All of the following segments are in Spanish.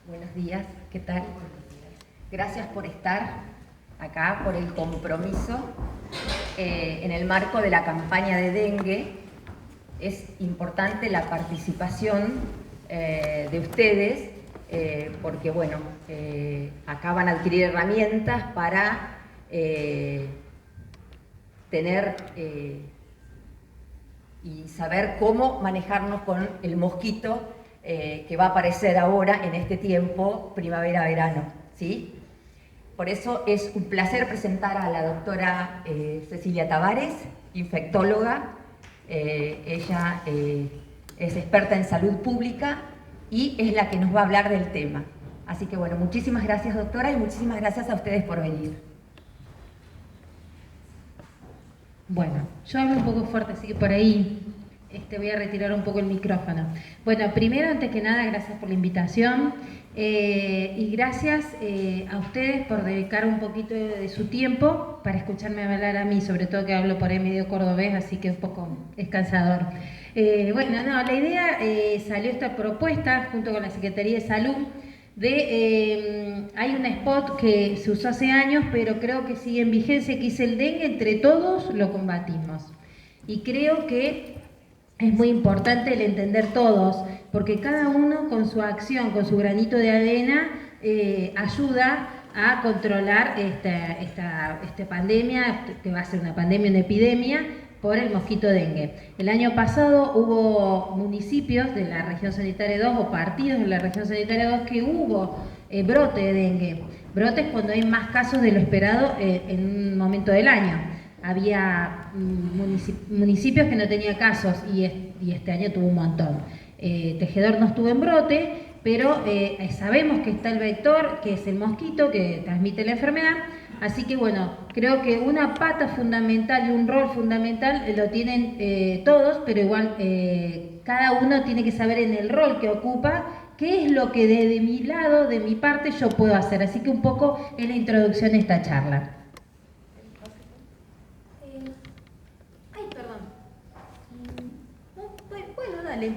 Buenos días, ¿qué tal? Gracias por estar acá, por el compromiso en el marco de la campaña de dengue. Es importante la participación de ustedes porque, bueno, acá van a adquirir herramientas para tener y saber cómo manejarnos con el mosquito que va a aparecer ahora en este tiempo, primavera-verano, ¿sí? Por eso es un placer presentar a la doctora Cecilia Tavares, infectóloga. Ella es experta en salud pública y es la que nos va a hablar del tema. Así que bueno, muchísimas gracias, doctora, y muchísimas gracias a ustedes por venir. Bueno, yo hablo un poco fuerte, así que por ahí voy a retirar un poco el micrófono. Bueno, primero, antes que nada, gracias por la invitación y gracias a ustedes por dedicar un poquito de su tiempo para escucharme hablar a mí, sobre todo que hablo por ahí medio cordobés, así que un poco es cansador. Bueno, no, la idea salió esta propuesta junto con la Secretaría de Salud hay un spot que se usó hace años, pero creo que sigue en vigencia, que dice: el dengue entre todos lo combatimos. Y creo que es muy importante el entender todos, porque cada uno con su acción, con su granito de arena, ayuda a controlar esta pandemia, que va a ser una pandemia, una epidemia, por el mosquito dengue. El año pasado hubo municipios de la región sanitaria 2 o partidos de la región sanitaria 2 que hubo brote de dengue. Brotes cuando hay más casos de lo esperado en un momento del año. Había municipios que no tenían casos y este año tuvo un montón. Tejedor no estuvo en brote, pero sabemos que está el vector, que es el mosquito que transmite la enfermedad. Así que bueno, creo que una pata fundamental y un rol fundamental lo tienen todos, pero igual cada uno tiene que saber en el rol que ocupa qué es lo que de mi lado, de mi parte, yo puedo hacer. Así que un poco es la introducción a esta charla. Ay, perdón. Bueno, dale.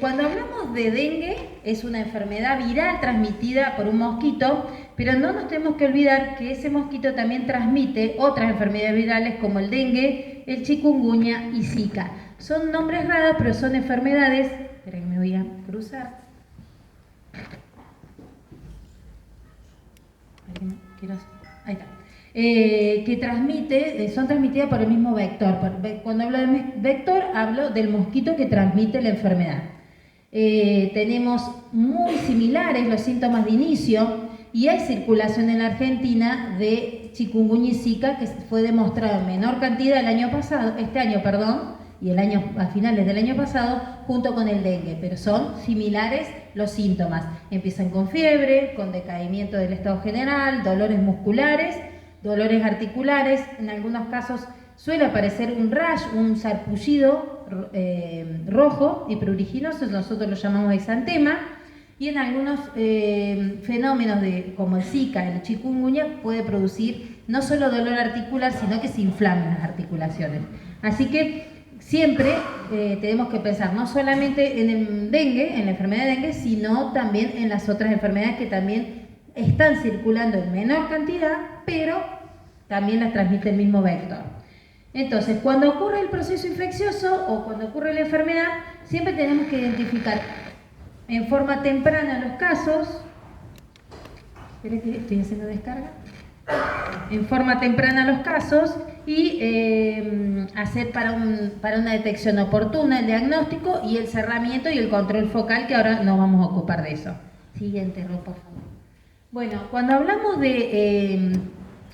Cuando hablamos de dengue, es una enfermedad viral transmitida por un mosquito, pero no nos tenemos que olvidar que ese mosquito también transmite otras enfermedades virales como el dengue, el chikungunya y Zika. Son nombres raros, pero son enfermedades. Espera que me voy a cruzar. Ahí está. Son transmitidas por el mismo vector. Cuando hablo de vector, hablo del mosquito que transmite la enfermedad. Tenemos muy similares los síntomas de inicio y hay circulación en la Argentina de chikungunya y Zika que fue demostrado en menor cantidad este año, y a finales del año pasado, junto con el dengue, pero son similares los síntomas. Empiezan con fiebre, con decaimiento del estado general, dolores musculares, dolores articulares. En algunos casos suele aparecer un rash, un sarpullido rojo y pruriginoso, nosotros lo llamamos exantema, y en algunos fenómenos como el Zika, el chikungunya, puede producir no solo dolor articular, sino que se inflamen las articulaciones. Así que siempre tenemos que pensar no solamente en el dengue, en la enfermedad de dengue, sino también en las otras enfermedades que también están circulando en menor cantidad, pero también las transmite el mismo vector. Entonces, cuando ocurre el proceso infeccioso o cuando ocurre la enfermedad, siempre tenemos que identificar en forma temprana los casos. Espera que estoy haciendo descarga. En forma temprana los casos y hacer para una detección oportuna el diagnóstico y el cerramiento y el control focal, que ahora no vamos a ocupar de eso. Siguiente, Ro, por favor. Bueno, cuando hablamos de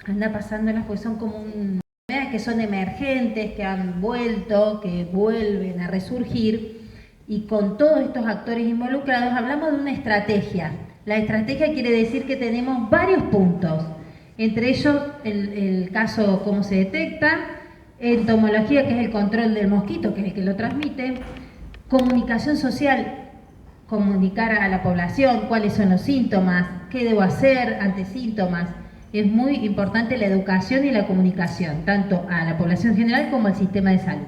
anda pasándolas, pues son como enfermedades que son emergentes, que han vuelto, que vuelven a resurgir, y con todos estos actores involucrados hablamos de una estrategia. La estrategia quiere decir que tenemos varios puntos. Entre ellos, el caso, cómo se detecta, entomología, que es el control del mosquito, que es el que lo transmite, comunicación social, comunicar a la población cuáles son los síntomas, qué debo hacer ante síntomas. Es muy importante la educación y la comunicación, tanto a la población general como al sistema de salud.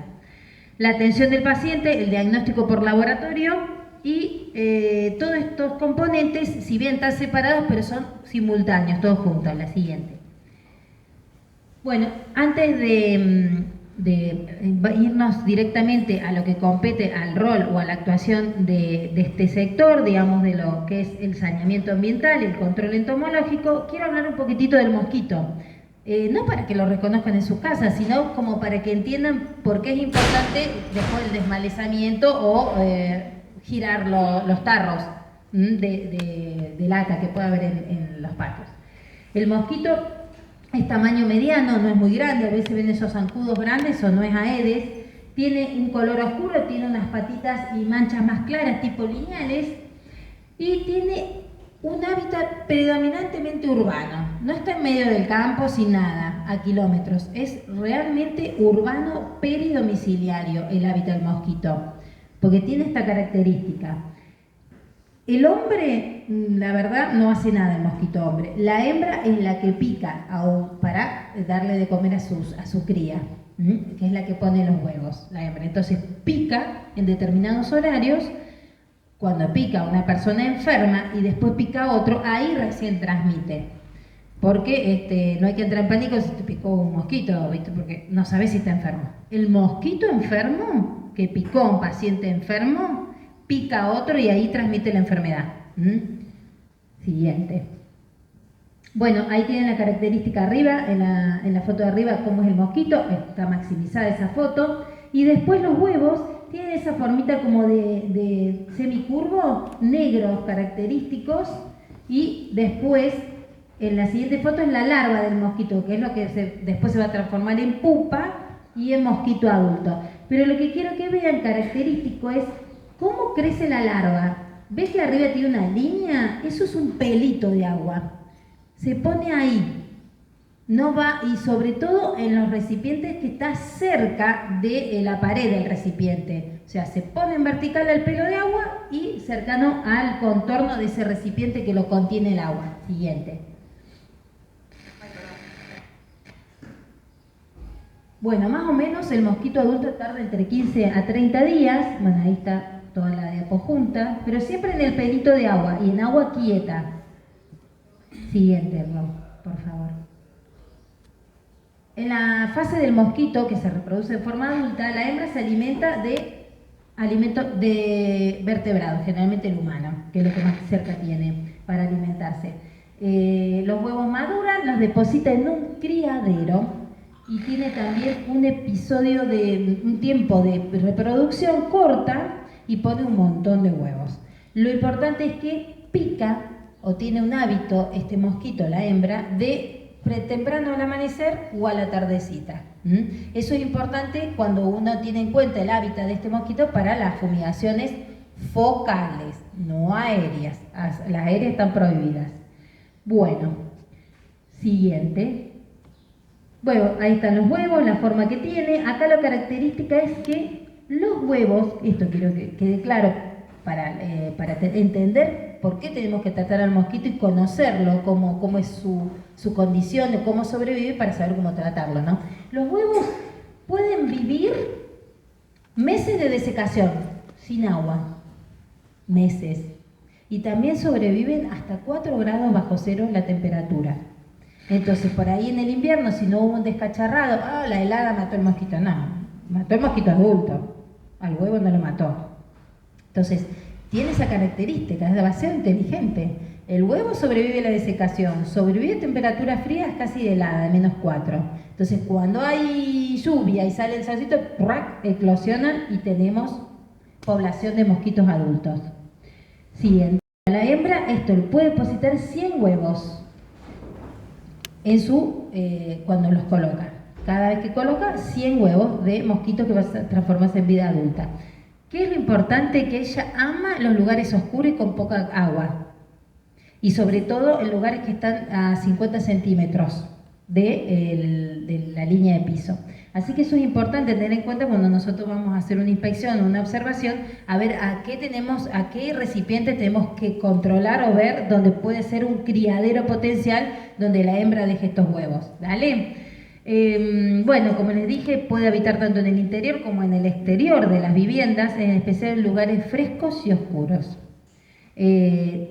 La atención del paciente, el diagnóstico por laboratorio y todos estos componentes, si bien están separados, pero son simultáneos, todos juntos. La siguiente. Bueno, antes de irnos directamente a lo que compete al rol o a la actuación de este sector, digamos, de lo que es el saneamiento ambiental y el control entomológico, quiero hablar un poquitito del mosquito. No para que lo reconozcan en sus casas, sino como para que entiendan por qué es importante después el desmalezamiento o girar los tarros de lata que puede haber en los patios. El mosquito es tamaño mediano, no es muy grande, a veces ven esos zancudos grandes o no es Aedes, tiene un color oscuro, tiene unas patitas y manchas más claras, tipo lineales, y tiene un hábitat predominantemente urbano, no está en medio del campo sin nada, a kilómetros, es realmente urbano peridomiciliario el hábitat del mosquito, porque tiene esta característica. El hombre, la verdad, no hace nada el mosquito hombre. La hembra es la que pica para darle de comer a su cría, que es la que pone los huevos, la hembra. Entonces pica en determinados horarios. Cuando pica una persona enferma y después pica otro, ahí recién transmite. Porque no hay que entrar en pánico si te picó un mosquito, ¿viste? Porque no sabes si está enfermo. El mosquito enfermo, que picó a un paciente enfermo, pica a otro y ahí transmite la enfermedad. Siguiente. Bueno, ahí tienen la característica arriba, en la foto de arriba, cómo es el mosquito, está maximizada esa foto. Y después los huevos tienen esa formita como de semicurvo, negros característicos, y después, en la siguiente foto es la larva del mosquito, que es lo que después se va a transformar en pupa y en mosquito adulto. Pero lo que quiero que vean característico es cómo crece la larva. ¿Ves que arriba tiene una línea? Eso es un pelito de agua. Se pone ahí. No va, y sobre todo en los recipientes que está cerca de la pared del recipiente. O sea, se pone en vertical el pelo de agua y cercano al contorno de ese recipiente que lo contiene el agua. Siguiente. Bueno, más o menos el mosquito adulto tarda entre 15 a 30 días. Bueno, ahí está toda la diapo junta, pero siempre en el pelito de agua y en agua quieta. Siguiente, Rob, por favor. En la fase del mosquito, que se reproduce de forma adulta, la hembra se alimenta de alimentos de vertebrados, generalmente el humano, que es lo que más cerca tiene para alimentarse. Los huevos maduran, los deposita en un criadero y tiene también un episodio de un tiempo de reproducción corta y pone un montón de huevos. Lo importante es que pica o tiene un hábito este mosquito, la hembra, de temprano al amanecer o a la tardecita. Eso es importante cuando uno tiene en cuenta el hábitat de este mosquito para las fumigaciones focales, no aéreas. Las aéreas están prohibidas. Bueno, siguiente. Bueno, ahí están los huevos, la forma que tiene. Acá la característica es que los huevos, esto quiero que quede claro para entender por qué tenemos que tratar al mosquito y conocerlo, cómo es su condición, de cómo sobrevive para saber cómo tratarlo, ¿no? Los huevos pueden vivir meses de desecación, sin agua, meses. Y también sobreviven hasta 4 grados bajo cero la temperatura. Entonces, por ahí en el invierno, si no hubo un descacharrado, la helada mató el mosquito. No, mató el mosquito adulto, al huevo no lo mató. Entonces, tiene esa característica, es demasiado inteligente. El huevo sobrevive a la desecación, sobrevive a temperaturas frías casi de helada, de -4. Entonces, cuando hay lluvia y sale el solcito, eclosionan y tenemos población de mosquitos adultos. Siguiente. La hembra, puede depositar 100 huevos cuando los coloca. Cada vez que coloca, 100 huevos de mosquitos que va a transformarse en vida adulta. ¿Qué es lo importante? Que ella ama los lugares oscuros y con poca agua. Y sobre todo en lugares que están a 50 centímetros de la línea de piso. Así que eso es importante tener en cuenta cuando nosotros vamos a hacer una inspección o una observación, a ver a qué recipiente tenemos que controlar o ver donde puede ser un criadero potencial donde la hembra deje estos huevos. ¿Dale? Bueno, como les dije, puede habitar tanto en el interior como en el exterior de las viviendas, en especial en lugares frescos y oscuros.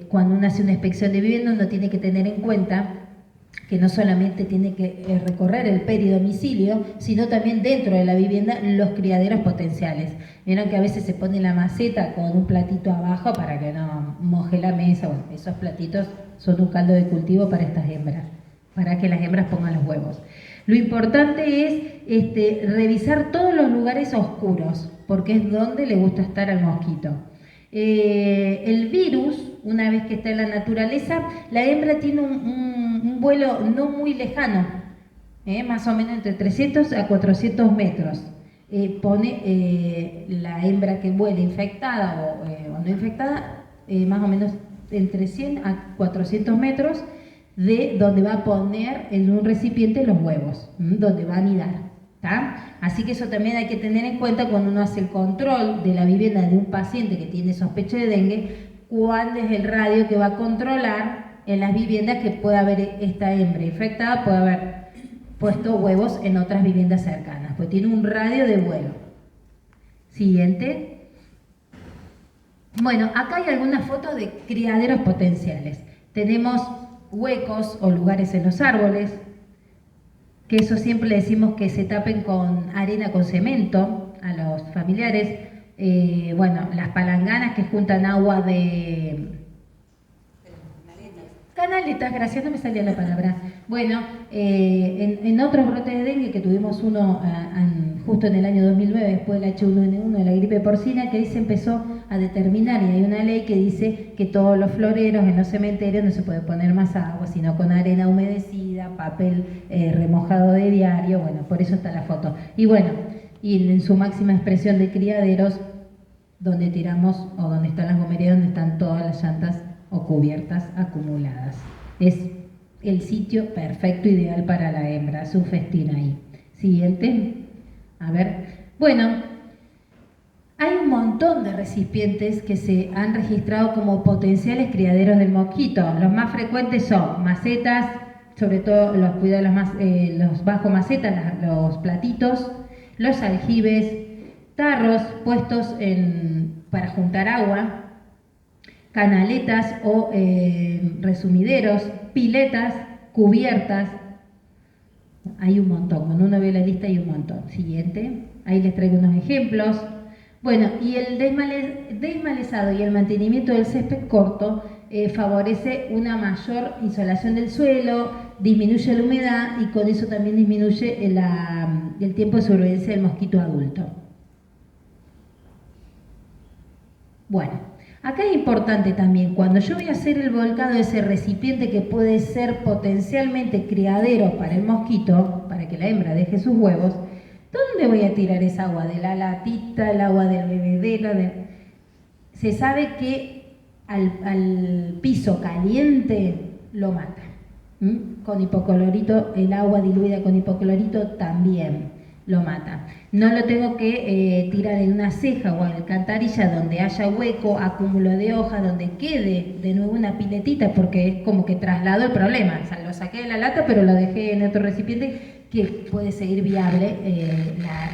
Cuando uno hace una inspección de vivienda, uno tiene que tener en cuenta que no solamente tiene que recorrer el peridomicilio, sino también dentro de la vivienda los criaderos potenciales. Vieron que a veces se pone la maceta con un platito abajo para que no moje la mesa. Bueno, esos platitos son un caldo de cultivo para estas hembras, para que las hembras pongan los huevos. Lo importante es revisar todos los lugares oscuros, porque es donde le gusta estar al mosquito. El virus, una vez que está en la naturaleza, la hembra tiene un vuelo no muy lejano, más o menos entre 300 a 400 metros. Pone la hembra que vuela infectada o no infectada, más o menos entre 100 a 400 metros de donde va a poner en un recipiente los huevos, donde va a anidar. ¿Tá? Así que eso también hay que tener en cuenta cuando uno hace el control de la vivienda de un paciente que tiene sospecha de dengue, cuál es el radio que va a controlar en las viviendas que pueda haber esta hembra infectada, puede haber puesto huevos en otras viviendas cercanas, pues tiene un radio de vuelo. Siguiente. Bueno, acá hay algunas fotos de criaderos potenciales. Tenemos huecos o lugares en los árboles, que eso siempre le decimos que se tapen con arena con cemento a los familiares. Bueno, las palanganas que juntan agua de... Canaletas, gracias, no me salía la palabra. Bueno, en otros brotes de dengue, que tuvimos uno justo en el año 2009, después del H1N1 de la gripe porcina, que ahí se empezó a determinar, y hay una ley que dice que todos los floreros en los cementerios no se puede poner más agua, sino con arena humedecida, papel remojado de diario, bueno, por eso está la foto. Y bueno, y en su máxima expresión de criaderos, donde tiramos, o donde están las gomerías, donde están todas las llantas o cubiertas acumuladas. Es el sitio perfecto, ideal para la hembra, su festín ahí. Siguiente. A ver. Bueno, hay un montón de recipientes que se han registrado como potenciales criaderos del mosquito. Los más frecuentes son macetas, sobre todo los cuidados los bajo macetas, los platitos, los aljibes, tarros puestos para juntar agua, canaletas o resumideros, piletas, cubiertas. Hay un montón, cuando uno ve la lista hay un montón. Siguiente, ahí les traigo unos ejemplos. Bueno, y el desmalezado y el mantenimiento del césped corto favorece una mayor insolación del suelo, disminuye la humedad y con eso también disminuye el tiempo de sobrevivencia del mosquito adulto. Bueno. Acá es importante también, cuando yo voy a hacer el volcado de ese recipiente que puede ser potencialmente criadero para el mosquito, para que la hembra deje sus huevos, ¿dónde voy a tirar esa agua? ¿De la latita, el agua del bebedero? Se sabe que al piso caliente lo mata. Con hipoclorito, el agua diluida con hipoclorito también lo mata. No lo tengo que tirar en una ceja o en alcantarilla donde haya hueco, acúmulo de hojas, donde quede de nuevo una piletita, porque es como que trasladó el problema. O sea, lo saqué de la lata, pero lo dejé en otro recipiente que puede seguir viable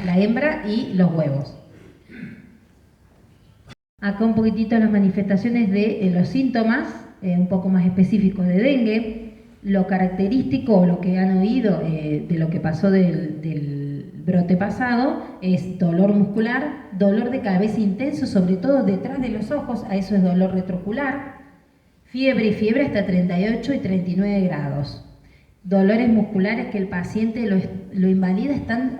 la hembra y los huevos. Acá un poquitito las manifestaciones de los síntomas, un poco más específicos de dengue. Lo característico o lo que han oído de lo que pasó del brote pasado es dolor muscular, dolor de cabeza intenso, sobre todo detrás de los ojos, a eso es dolor retroocular, fiebre y fiebre hasta 38 y 39 grados. Dolores musculares que el paciente lo invalida, están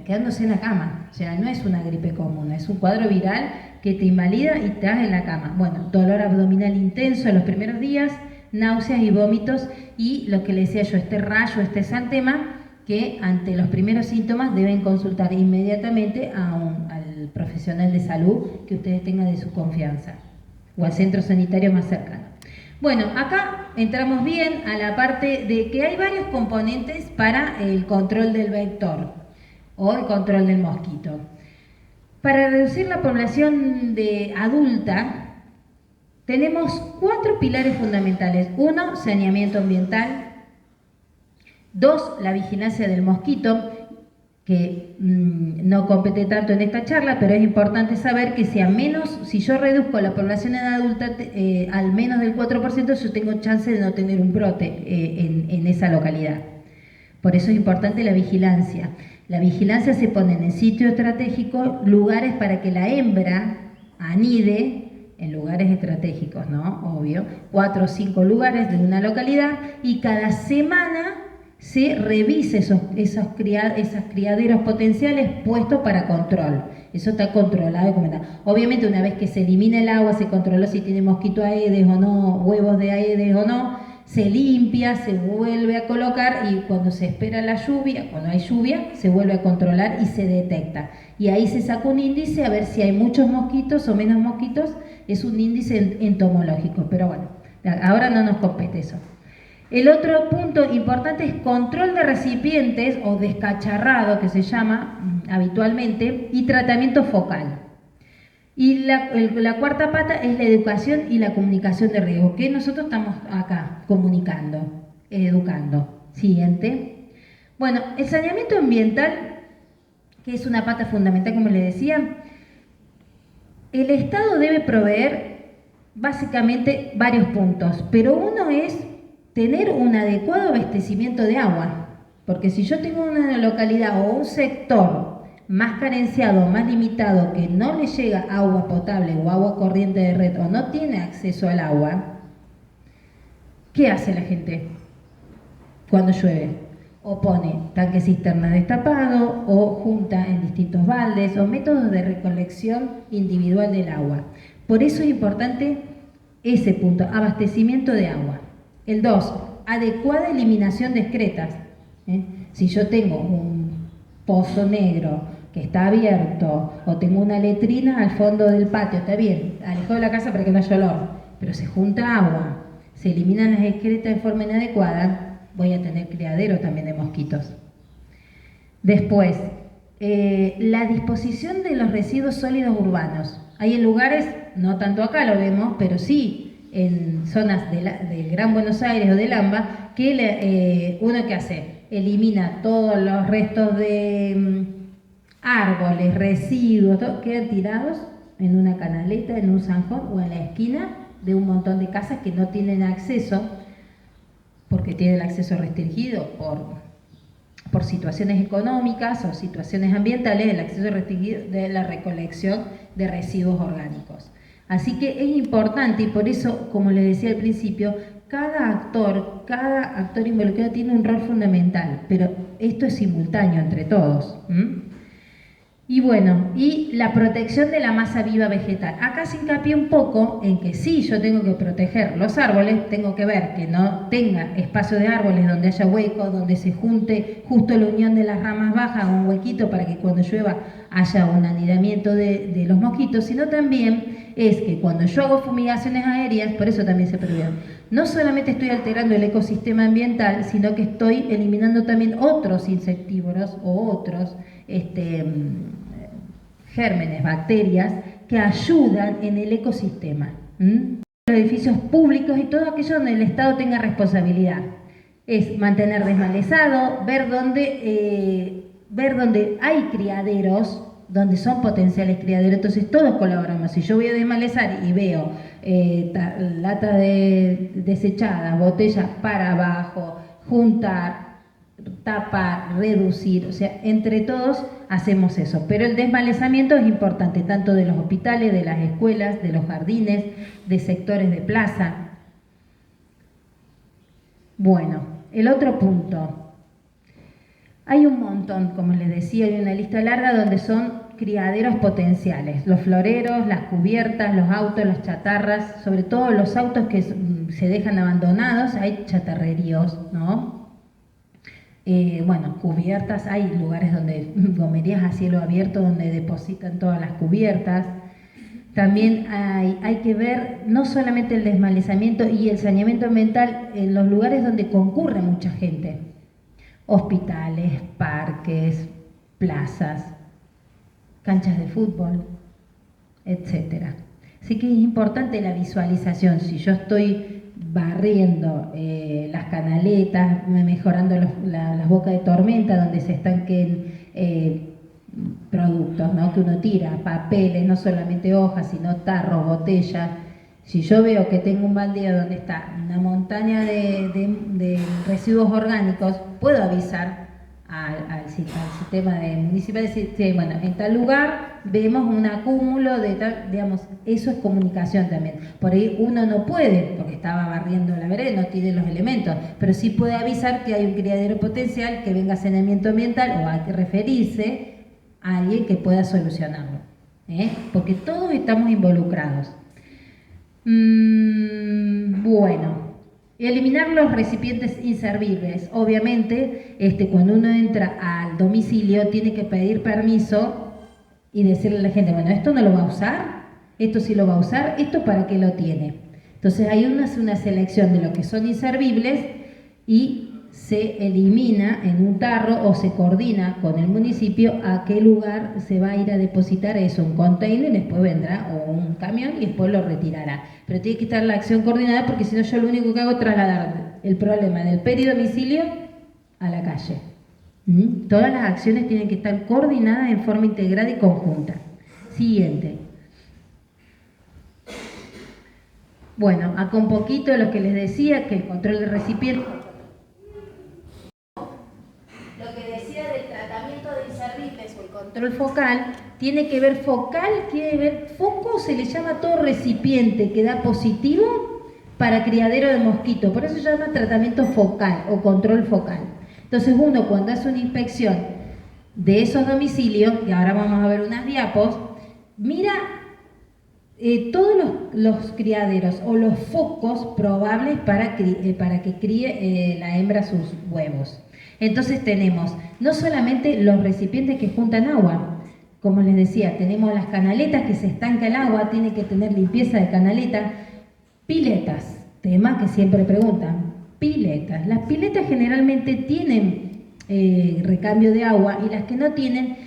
quedándose en la cama, o sea, no es una gripe común, es un cuadro viral que te invalida y te das en la cama. Bueno, dolor abdominal intenso en los primeros días, náuseas y vómitos, y lo que le decía yo, este rayo, este exantema, que ante los primeros síntomas deben consultar inmediatamente al profesional de salud que ustedes tengan de su confianza o al centro sanitario más cercano. Bueno, acá entramos bien a la parte de que hay varios componentes para el control del vector o el control del mosquito. Para reducir la población adulta, tenemos 4 pilares fundamentales. 1, saneamiento ambiental. 2, la vigilancia del mosquito, que no compete tanto en esta charla, pero es importante saber que si yo reduzco la población en adulta al menos del 4%, yo tengo chance de no tener un brote en esa localidad. Por eso es importante la vigilancia. La vigilancia se pone en el sitio estratégico, lugares para que la hembra anide en lugares estratégicos, ¿no? Obvio. 4 o 5 lugares de una localidad y cada semana se revise esos criaderos potenciales puestos para control. Eso está controlado y comentado. Obviamente una vez que se elimina el agua, se controló si tiene mosquito aedes o no, huevos de aedes o no, se limpia, se vuelve a colocar y cuando se espera la lluvia, cuando hay lluvia, se vuelve a controlar y se detecta. Y ahí se saca un índice a ver si hay muchos mosquitos o menos mosquitos, es un índice entomológico, pero bueno, ahora no nos compete eso. El otro punto importante es control de recipientes o descacharrado, que se llama habitualmente, y tratamiento focal. Y la cuarta pata es la educación y la comunicación de riesgo, que nosotros estamos acá comunicando, educando. Siguiente. Bueno, el saneamiento ambiental, que es una pata fundamental, como les decía, el Estado debe proveer básicamente varios puntos, pero uno es tener un adecuado abastecimiento de agua, porque si yo tengo una localidad o un sector más carenciado, más limitado, que no le llega agua potable o agua corriente de red o no tiene acceso al agua, ¿qué hace la gente cuando llueve? O pone tanque cisterna destapado o junta en distintos baldes o métodos de recolección individual del agua. Por eso es importante ese punto, abastecimiento de agua. El 2, adecuada eliminación de excretas. Si yo tengo un pozo negro que está abierto o tengo una letrina al fondo del patio, está bien, alejado de la casa para que no haya olor, pero se junta agua, se eliminan las excretas de forma inadecuada, voy a tener criadero también de mosquitos. Después, la disposición de los residuos sólidos urbanos. Hay en lugares, no tanto acá lo vemos, pero sí en zonas de Gran Buenos Aires o del AMBA, que uno que hace, elimina todos los restos de árboles, residuos, todo, quedan tirados en una canaleta, en un zanjón o en la esquina de un montón de casas que no tienen acceso, porque tienen el acceso restringido por situaciones económicas o situaciones ambientales, el acceso restringido de la recolección de residuos orgánicos. Así que es importante y por eso, como les decía al principio, cada actor involucrado tiene un rol fundamental, pero esto es simultáneo entre todos. Y bueno, y la protección de la masa viva vegetal. Acá se hincapié un poco en que sí, yo tengo que proteger los árboles, tengo que ver que no tenga espacio de árboles donde haya huecos, donde se junte justo la unión de las ramas bajas, un huequito para que cuando llueva haya un anidamiento de los mosquitos, sino también es que cuando yo hago fumigaciones aéreas, por eso también se prohíben, no solamente estoy alterando el ecosistema ambiental, sino que estoy eliminando también otros insectívoros o otros gérmenes, bacterias, que ayudan en el ecosistema. Los edificios públicos y todo aquello donde el Estado tenga responsabilidad. Es mantener desmalezado, ver dónde hay criaderos, donde son potenciales criaderos, entonces todos colaboramos. Si yo voy a desmalezar y veo lata desechada, botellas para abajo, juntar, tapar, reducir, o sea, entre todos hacemos eso. Pero el desmalezamiento es importante, tanto de los hospitales, de las escuelas, de los jardines, de sectores de plaza. Bueno, el otro punto. Hay un montón, como les decía, hay una lista larga donde son criaderos potenciales. Los floreros, las cubiertas, los autos, las chatarras, sobre todo los autos que se dejan abandonados, hay chatarreríos, ¿no? Bueno, cubiertas, hay lugares donde, gomerías a cielo abierto, donde depositan todas las cubiertas. También hay que ver no solamente el desmalezamiento y el saneamiento ambiental en los lugares donde concurre mucha gente. Hospitales, parques, plazas, canchas de fútbol, etc. Así que es importante la visualización. Si yo estoy barriendo las canaletas, mejorando las bocas de tormenta donde se estanquen productos, ¿no? Que uno tira, papeles, no solamente hojas, sino tarros, botellas. Si yo veo que tengo un baldío donde está una montaña de residuos orgánicos, puedo avisar al sistema municipal, decir, sí, bueno, en tal lugar vemos un acúmulo de tal, digamos, eso es comunicación también. Por ahí uno no puede, porque estaba barriendo la vereda, no tiene los elementos, pero sí puede avisar que hay un criadero potencial, que venga saneamiento ambiental, o hay que referirse a alguien que pueda solucionarlo, porque todos estamos involucrados. Bueno, eliminar los recipientes inservibles. Obviamente, cuando uno entra al domicilio tiene que pedir permiso y decirle a la gente, bueno, esto no lo va a usar, esto sí lo va a usar, esto para qué lo tiene. Entonces ahí uno hace una selección de lo que son inservibles y se elimina en un tarro o se coordina con el municipio a qué lugar se va a ir a depositar eso, un container, después vendrá o un camión y después lo retirará. Pero tiene que estar la acción coordinada porque si no yo lo único que hago es trasladar el problema del peridomicilio a la calle. Todas las acciones tienen que estar coordinadas en forma integrada y conjunta. Siguiente. Bueno, acá un poquito lo que les decía, que el control de recipiente. Lo que decía del tratamiento de inservibles o el control focal, tiene que ver focal, quiere ver foco, se le llama todo recipiente que da positivo para criadero de mosquito, por eso se llama tratamiento focal o control focal. Entonces uno cuando hace una inspección de esos domicilios, y ahora vamos a ver unas diapos, mira todos los criaderos o los focos probables para que críe la hembra sus huevos. Entonces tenemos no solamente los recipientes que juntan agua, como les decía, tenemos las canaletas que se estanca el agua, tiene que tener limpieza de canaleta, piletas, tema que siempre preguntan, piletas. Las piletas generalmente tienen recambio de agua y las que no tienen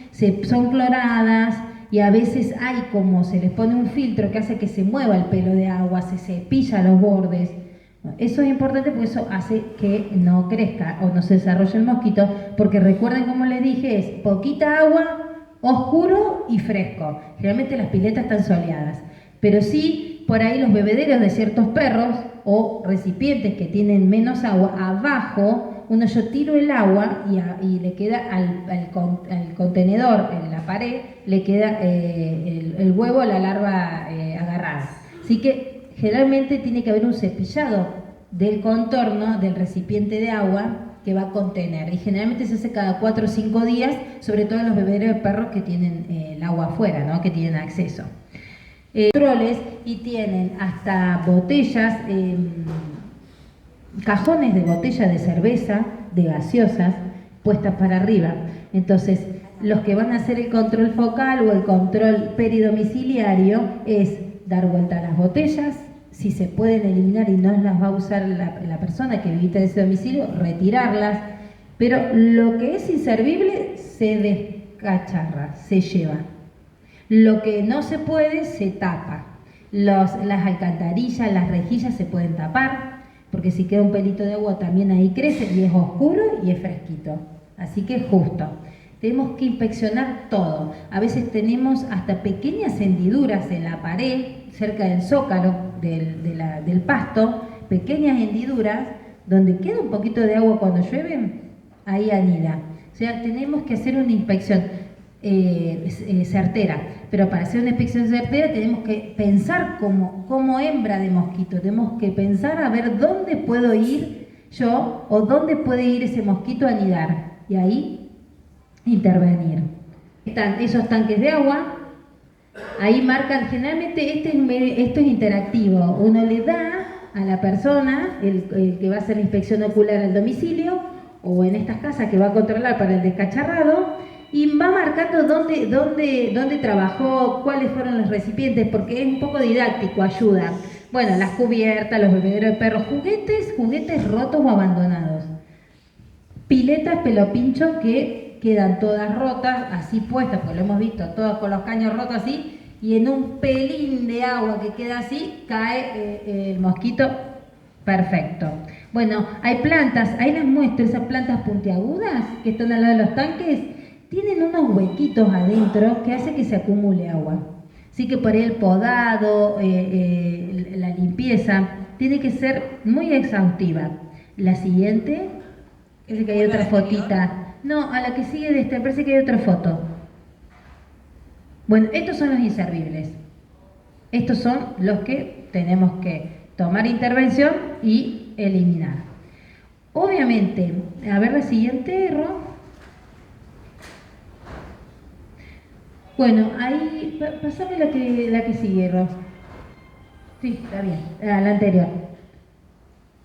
son cloradas, y a veces hay como se les pone un filtro que hace que se mueva el pelo de agua, se cepilla los bordes. Eso es importante porque eso hace que no crezca o no se desarrolle el mosquito, porque recuerden como les dije, es poquita agua, oscuro y fresco. Generalmente las piletas están soleadas, pero sí por ahí los bebederos de ciertos perros o recipientes que tienen menos agua, abajo yo tiro el agua y le queda al contenedor, en la pared, le queda el huevo, la larva agarrada. Así que generalmente tiene que haber un cepillado del contorno del recipiente de agua que va a contener. Y generalmente se hace cada 4 o 5 días, sobre todo en los bebederos de perros que tienen el agua afuera, ¿no? Que tienen acceso. Controles y tienen hasta botellas, cajones de botella de cerveza, de gaseosas, puestas para arriba. Entonces, los que van a hacer el control focal o el control peridomiciliario es dar vuelta a las botellas, si se pueden eliminar y no las va a usar la persona que visita ese domicilio, retirarlas, pero lo que es inservible se descacharra, se lleva. Lo que no se puede, se tapa. Las alcantarillas, las rejillas se pueden tapar, porque si queda un pelito de agua también ahí crece y es oscuro y es fresquito. Así que es justo. Tenemos que inspeccionar todo. A veces tenemos hasta pequeñas hendiduras en la pared, cerca del zócalo del pasto, pequeñas hendiduras, donde queda un poquito de agua cuando llueve, ahí anida. O sea, tenemos que hacer una inspección certera, pero para hacer una inspección certera tenemos que pensar como hembra de mosquito, tenemos que pensar a ver dónde puedo ir yo o dónde puede ir ese mosquito a anidar y ahí intervenir. Están esos tanques de agua, ahí marcan, generalmente esto es interactivo, uno le da a la persona, el que va a hacer la inspección ocular al domicilio o en estas casas que va a controlar para el descacharrado, y va marcando dónde trabajó, cuáles fueron los recipientes, porque es un poco didáctico, ayuda. Bueno, las cubiertas, los bebederos de perros, juguetes rotos o abandonados. Piletas pelopincho que quedan todas rotas, así puestas, porque lo hemos visto, todas con los caños rotos así, y en un pelín de agua que queda así, cae el mosquito Perfecto. Bueno, hay plantas, ahí les muestro esas plantas puntiagudas que están al lado de los tanques, tienen unos huequitos adentro que hace que se acumule agua. Así que por ahí el podado, la limpieza, tiene que ser muy exhaustiva. La siguiente, es que hay otra fotita. No, a la que sigue de esta, me parece que hay otra foto. Bueno, estos son los inservibles. Estos son los que tenemos que tomar intervención y eliminar. Obviamente, a ver la siguiente, Ro. Bueno, ahí, pasame la que sigue, Ro. Sí, está bien, la anterior.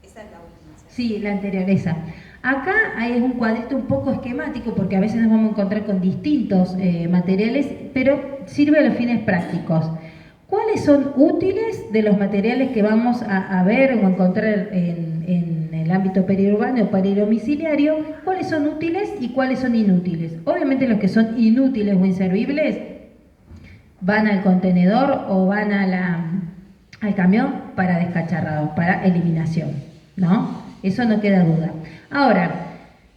Esa es la última. Sí, la anterior, esa. Acá hay un cuadrito un poco esquemático porque a veces nos vamos a encontrar con distintos materiales, pero sirve a los fines prácticos. ¿Cuáles son útiles de los materiales que vamos a ver o encontrar en el ámbito periurbano o peridomiciliario? ¿Cuáles son útiles y cuáles son inútiles? Obviamente los que son inútiles o inservibles van al contenedor o van al camión para descacharrado, para eliminación, ¿no? Eso no queda duda. Ahora,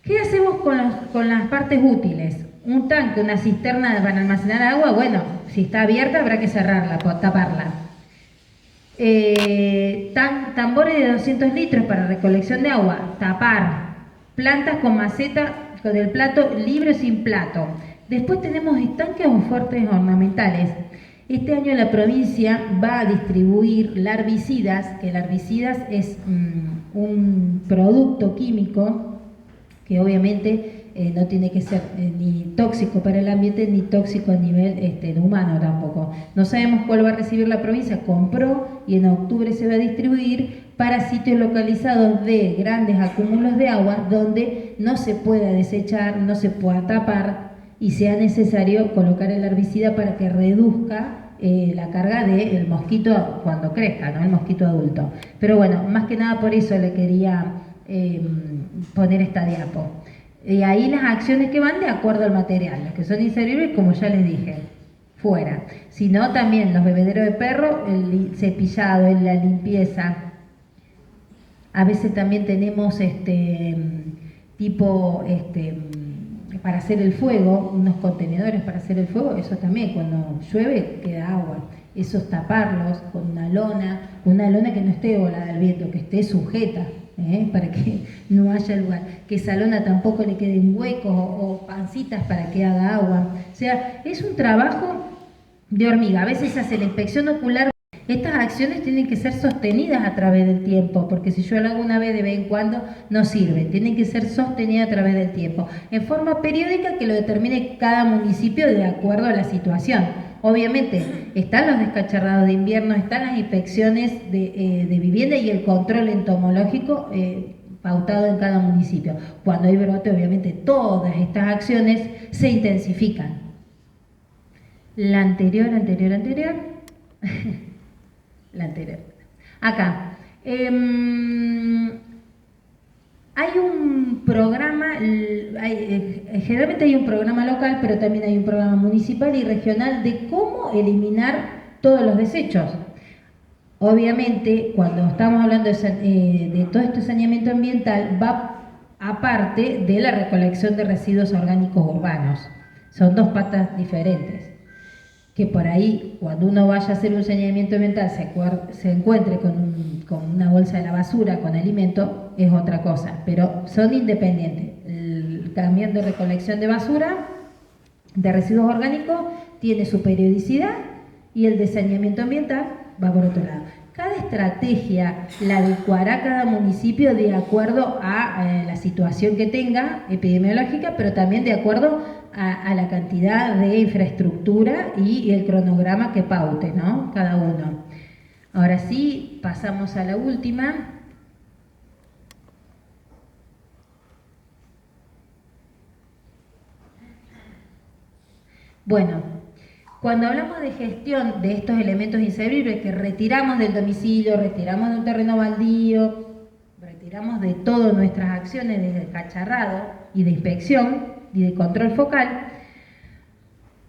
¿qué hacemos con las partes útiles? Un tanque, una cisterna para almacenar agua, bueno, si está abierta habrá que cerrarla, taparla. Tambores de 200 litros para recolección de agua, tapar. Plantas con maceta, con el plato libre o sin plato. Después tenemos estanques o fuertes ornamentales. Este año la provincia va a distribuir larvicidas, que larvicidas es un producto químico que obviamente no tiene que ser ni tóxico para el ambiente ni tóxico a nivel humano tampoco. No sabemos cuál va a recibir la provincia, compró y en octubre se va a distribuir para sitios localizados de grandes acúmulos de agua donde no se pueda desechar, no se pueda tapar y sea necesario colocar el herbicida para que reduzca la carga del mosquito cuando crezca, ¿no? El mosquito adulto. Pero bueno, más que nada por eso le quería poner esta diapo. Y ahí las acciones que van de acuerdo al material, los que son inservibles, como ya les dije, fuera. Si no, también los bebederos de perro, el cepillado, la limpieza. A veces también tenemos para hacer el fuego, unos contenedores para hacer el fuego, eso también, cuando llueve queda agua. Esos taparlos con una lona que no esté volada al viento, que esté sujeta, para que no haya lugar. Que esa lona tampoco le queden huecos o pancitas para que haga agua. O sea, es un trabajo de hormiga. A veces se hace la inspección ocular. Estas acciones tienen que ser sostenidas a través del tiempo, porque si yo lo hago una vez de vez en cuando, no sirve. Tienen que ser sostenidas a través del tiempo, en forma periódica que lo determine cada municipio de acuerdo a la situación. Obviamente, están los descacharrados de invierno, están las inspecciones de vivienda y el control entomológico pautado en cada municipio. Cuando hay brote, obviamente, todas estas acciones se intensifican. La anterior. La anterior. Acá. Hay un programa, generalmente hay un programa local, pero también hay un programa municipal y regional de cómo eliminar todos los desechos. Obviamente, cuando estamos hablando de todo este saneamiento ambiental, va aparte de la recolección de residuos orgánicos urbanos. Son dos patas diferentes. Que por ahí, cuando uno vaya a hacer un saneamiento ambiental, se encuentre con una bolsa de la basura, con alimento, es otra cosa, pero son independientes. El camión de recolección de basura, de residuos orgánicos, tiene su periodicidad y el de saneamiento ambiental va por otro lado. Cada estrategia la adecuará cada municipio de acuerdo a la situación que tenga epidemiológica, pero también de acuerdo a la cantidad de infraestructura y el cronograma que paute, ¿no? Cada uno. Ahora sí, pasamos a la última. Bueno, cuando hablamos de gestión de estos elementos inservibles que retiramos del domicilio, retiramos de un terreno baldío, retiramos de todas nuestras acciones de descacharrado y de inspección y de control focal,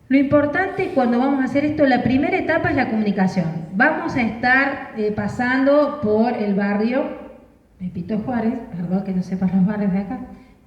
lo importante cuando vamos a hacer esto, la primera etapa es la comunicación. Vamos a estar pasando por el barrio Pepito Juárez, perdón que no sepan los barrios de acá,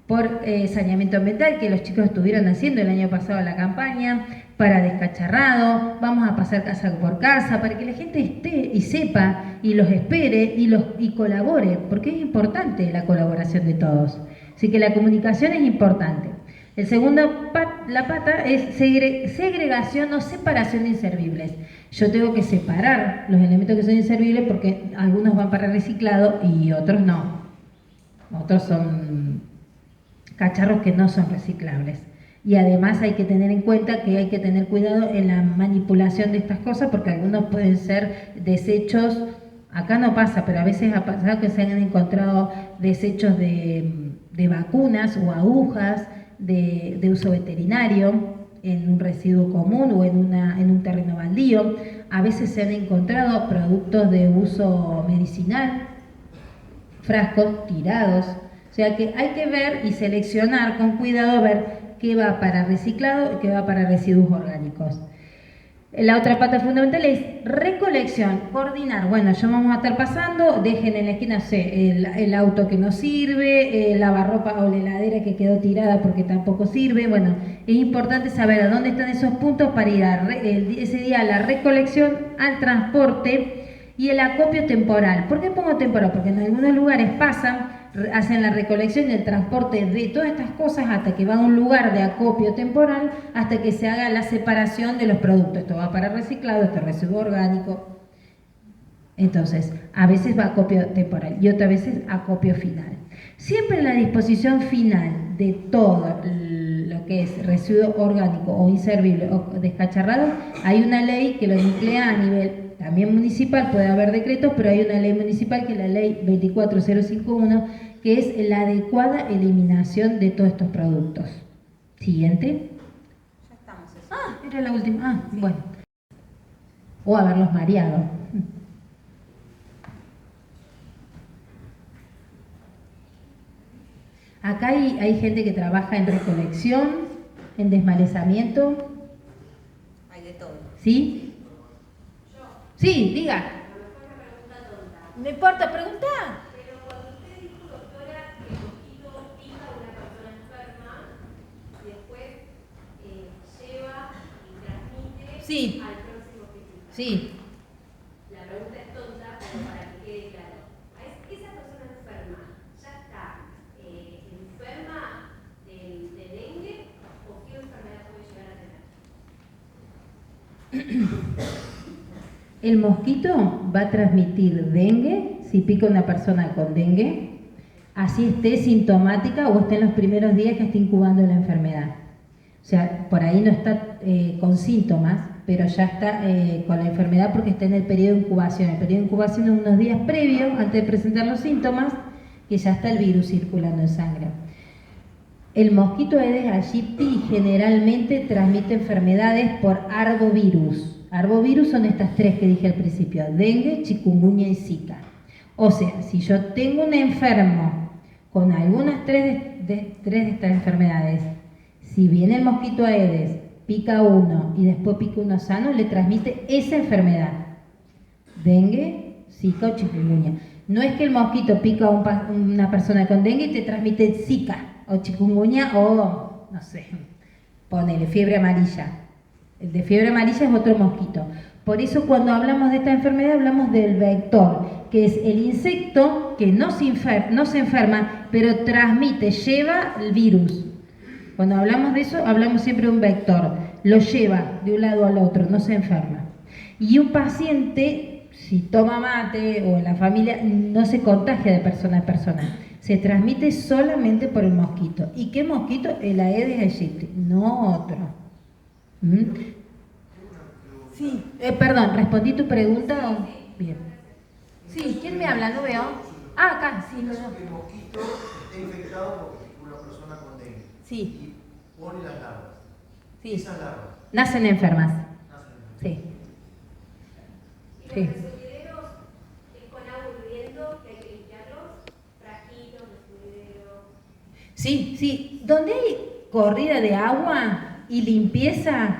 por saneamiento ambiental que los chicos estuvieron haciendo el año pasado la campaña, para descacharrado, vamos a pasar casa por casa, para que la gente esté y sepa y los espere y colabore, porque es importante la colaboración de todos. Así que la comunicación es importante. El segundo, la pata es segregación o separación de inservibles. Yo tengo que separar los elementos que son inservibles porque algunos van para reciclado y otros no. Otros son cacharros que no son reciclables. Y además hay que tener en cuenta que hay que tener cuidado en la manipulación de estas cosas porque algunos pueden ser desechos, acá no pasa, pero a veces ha pasado que se han encontrado desechos de vacunas o agujas de uso veterinario en un residuo común o en un terreno baldío. A veces se han encontrado productos de uso medicinal, frascos tirados. O sea que hay que ver y seleccionar con cuidado, ver qué va para reciclado y qué va para residuos orgánicos. La otra pata fundamental es recolección, coordinar. Bueno, ya vamos a estar pasando, dejen en la esquina, no sé, el auto que no sirve, el lavarropa o la heladera que quedó tirada porque tampoco sirve. Bueno, es importante saber a dónde están esos puntos para ir ese día a la recolección, al transporte y el acopio temporal. ¿Por qué pongo temporal? Porque en algunos lugares hacen la recolección y el transporte de todas estas cosas hasta que va a un lugar de acopio temporal, hasta que se haga la separación de los productos. Esto va para reciclado, esto es residuo orgánico. Entonces, a veces va a acopio temporal y otras veces acopio final. Siempre en la disposición final de todo lo que es residuo orgánico o inservible o descacharrado, hay una ley que lo nuclea a nivel también municipal, puede haber decretos, pero hay una ley municipal que es la ley 24051, que es la adecuada eliminación de todos estos productos. Siguiente. Ya estamos. Eso. Ah, era la última. Ah, sí. Bueno. O haberlos mareado. Acá hay gente que trabaja en recolección, en desmalezamiento. Hay de todo. ¿Sí? Sí, diga. No importa, pregunta. Pero cuando usted dijo, doctora, que el mosquito pica a una persona enferma, después lleva y transmite Sí. al próximo que pica. Sí. La pregunta es tonta, pero para que quede claro. Esa persona enferma ya está enferma de dengue o qué enfermedad puede llegar a tener. El mosquito va a transmitir dengue si pica una persona con dengue, así esté sintomática o esté en los primeros días que esté incubando la enfermedad. O sea, por ahí no está con síntomas, pero ya está con la enfermedad porque está en el periodo de incubación. El periodo de incubación es unos días previos, antes de presentar los síntomas, que ya está el virus circulando en sangre. El mosquito Aedes aegypti generalmente transmite enfermedades por arbovirus. Arbovirus son estas tres que dije al principio: dengue, chikungunya y zika. O sea, si yo tengo un enfermo con algunas tres de estas enfermedades, si viene el mosquito Aedes, pica uno y después pica uno sano, le transmite esa enfermedad: dengue, zika o chikungunya. No es que el mosquito pica a una persona con dengue y te transmite zika o chikungunya o, no sé, ponele fiebre amarilla. El de fiebre amarilla es otro mosquito. Por eso cuando hablamos de esta enfermedad hablamos del vector, que es el insecto que no se enferma, pero transmite, lleva el virus. Cuando hablamos de eso hablamos siempre de un vector, lo lleva de un lado al otro, no se enferma. Y un paciente, si toma mate o en la familia, no se contagia de persona a persona. Se transmite solamente por el mosquito. ¿Y qué mosquito? El Aedes aegypti, no otro. Sí, perdón, ¿respondí tu pregunta? Bien. Sí, ¿quién me habla? No veo. Ah, acá, sí, no. El mosquito está infectado porque picó una persona con dengue. Sí. Y pone las larvas. Sí. Esas larvas Nacen enfermas. nacen. Sí. Y los Sí. resumederos es con agua hirviendo, que hay que limpiarlos, frajitos, resumederos. Sí, sí. Donde hay corrida de agua y limpieza,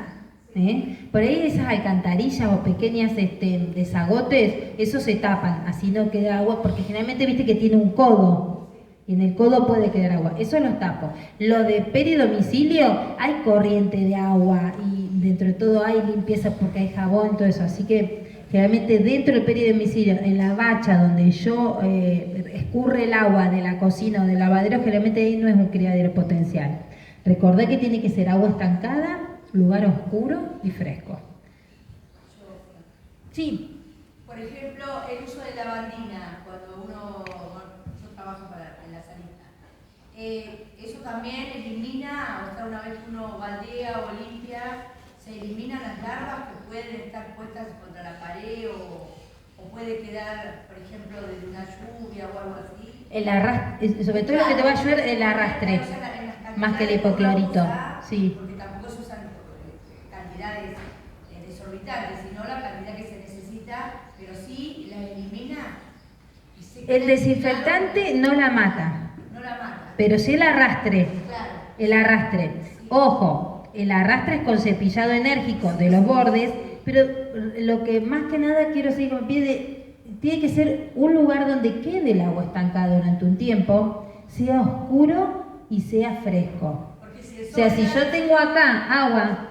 Por ahí esas alcantarillas o pequeñas desagotes, esos se tapan, así no queda agua, porque generalmente viste que tiene un codo, y en el codo puede quedar agua, eso los tapo. Lo de peridomicilio, hay corriente de agua, y dentro de todo hay limpieza porque hay jabón, todo eso, así que generalmente dentro del peridomicilio, en la bacha donde yo escurre el agua de la cocina o del lavadero, generalmente ahí no es un criadero potencial. Recordé que tiene que ser agua estancada, lugar oscuro y fresco. Sí. Por ejemplo, el uso de lavandina, cuando yo trabajo en la sanita. Eso también elimina, o sea, una vez que uno baldea o limpia, se eliminan las larvas que pueden estar puestas contra la pared o puede quedar, por ejemplo, de una lluvia o algo así. El arrastre, sobre todo lo que te va a ayudar el arrastre, más que el hipoclorito. Sí. Porque tampoco se usan cantidades desorbitantes, sino la cantidad que se necesita, pero sí la elimina. El desinfectante no la mata. No la mata. Pero sí el arrastre. Claro. El arrastre. Ojo, el arrastre es con cepillado enérgico de los bordes, pero lo que más que nada quiero seguir con pie de, tiene que ser un lugar donde quede el agua estancada durante un tiempo, sea oscuro y sea fresco. O sea, si yo tengo acá agua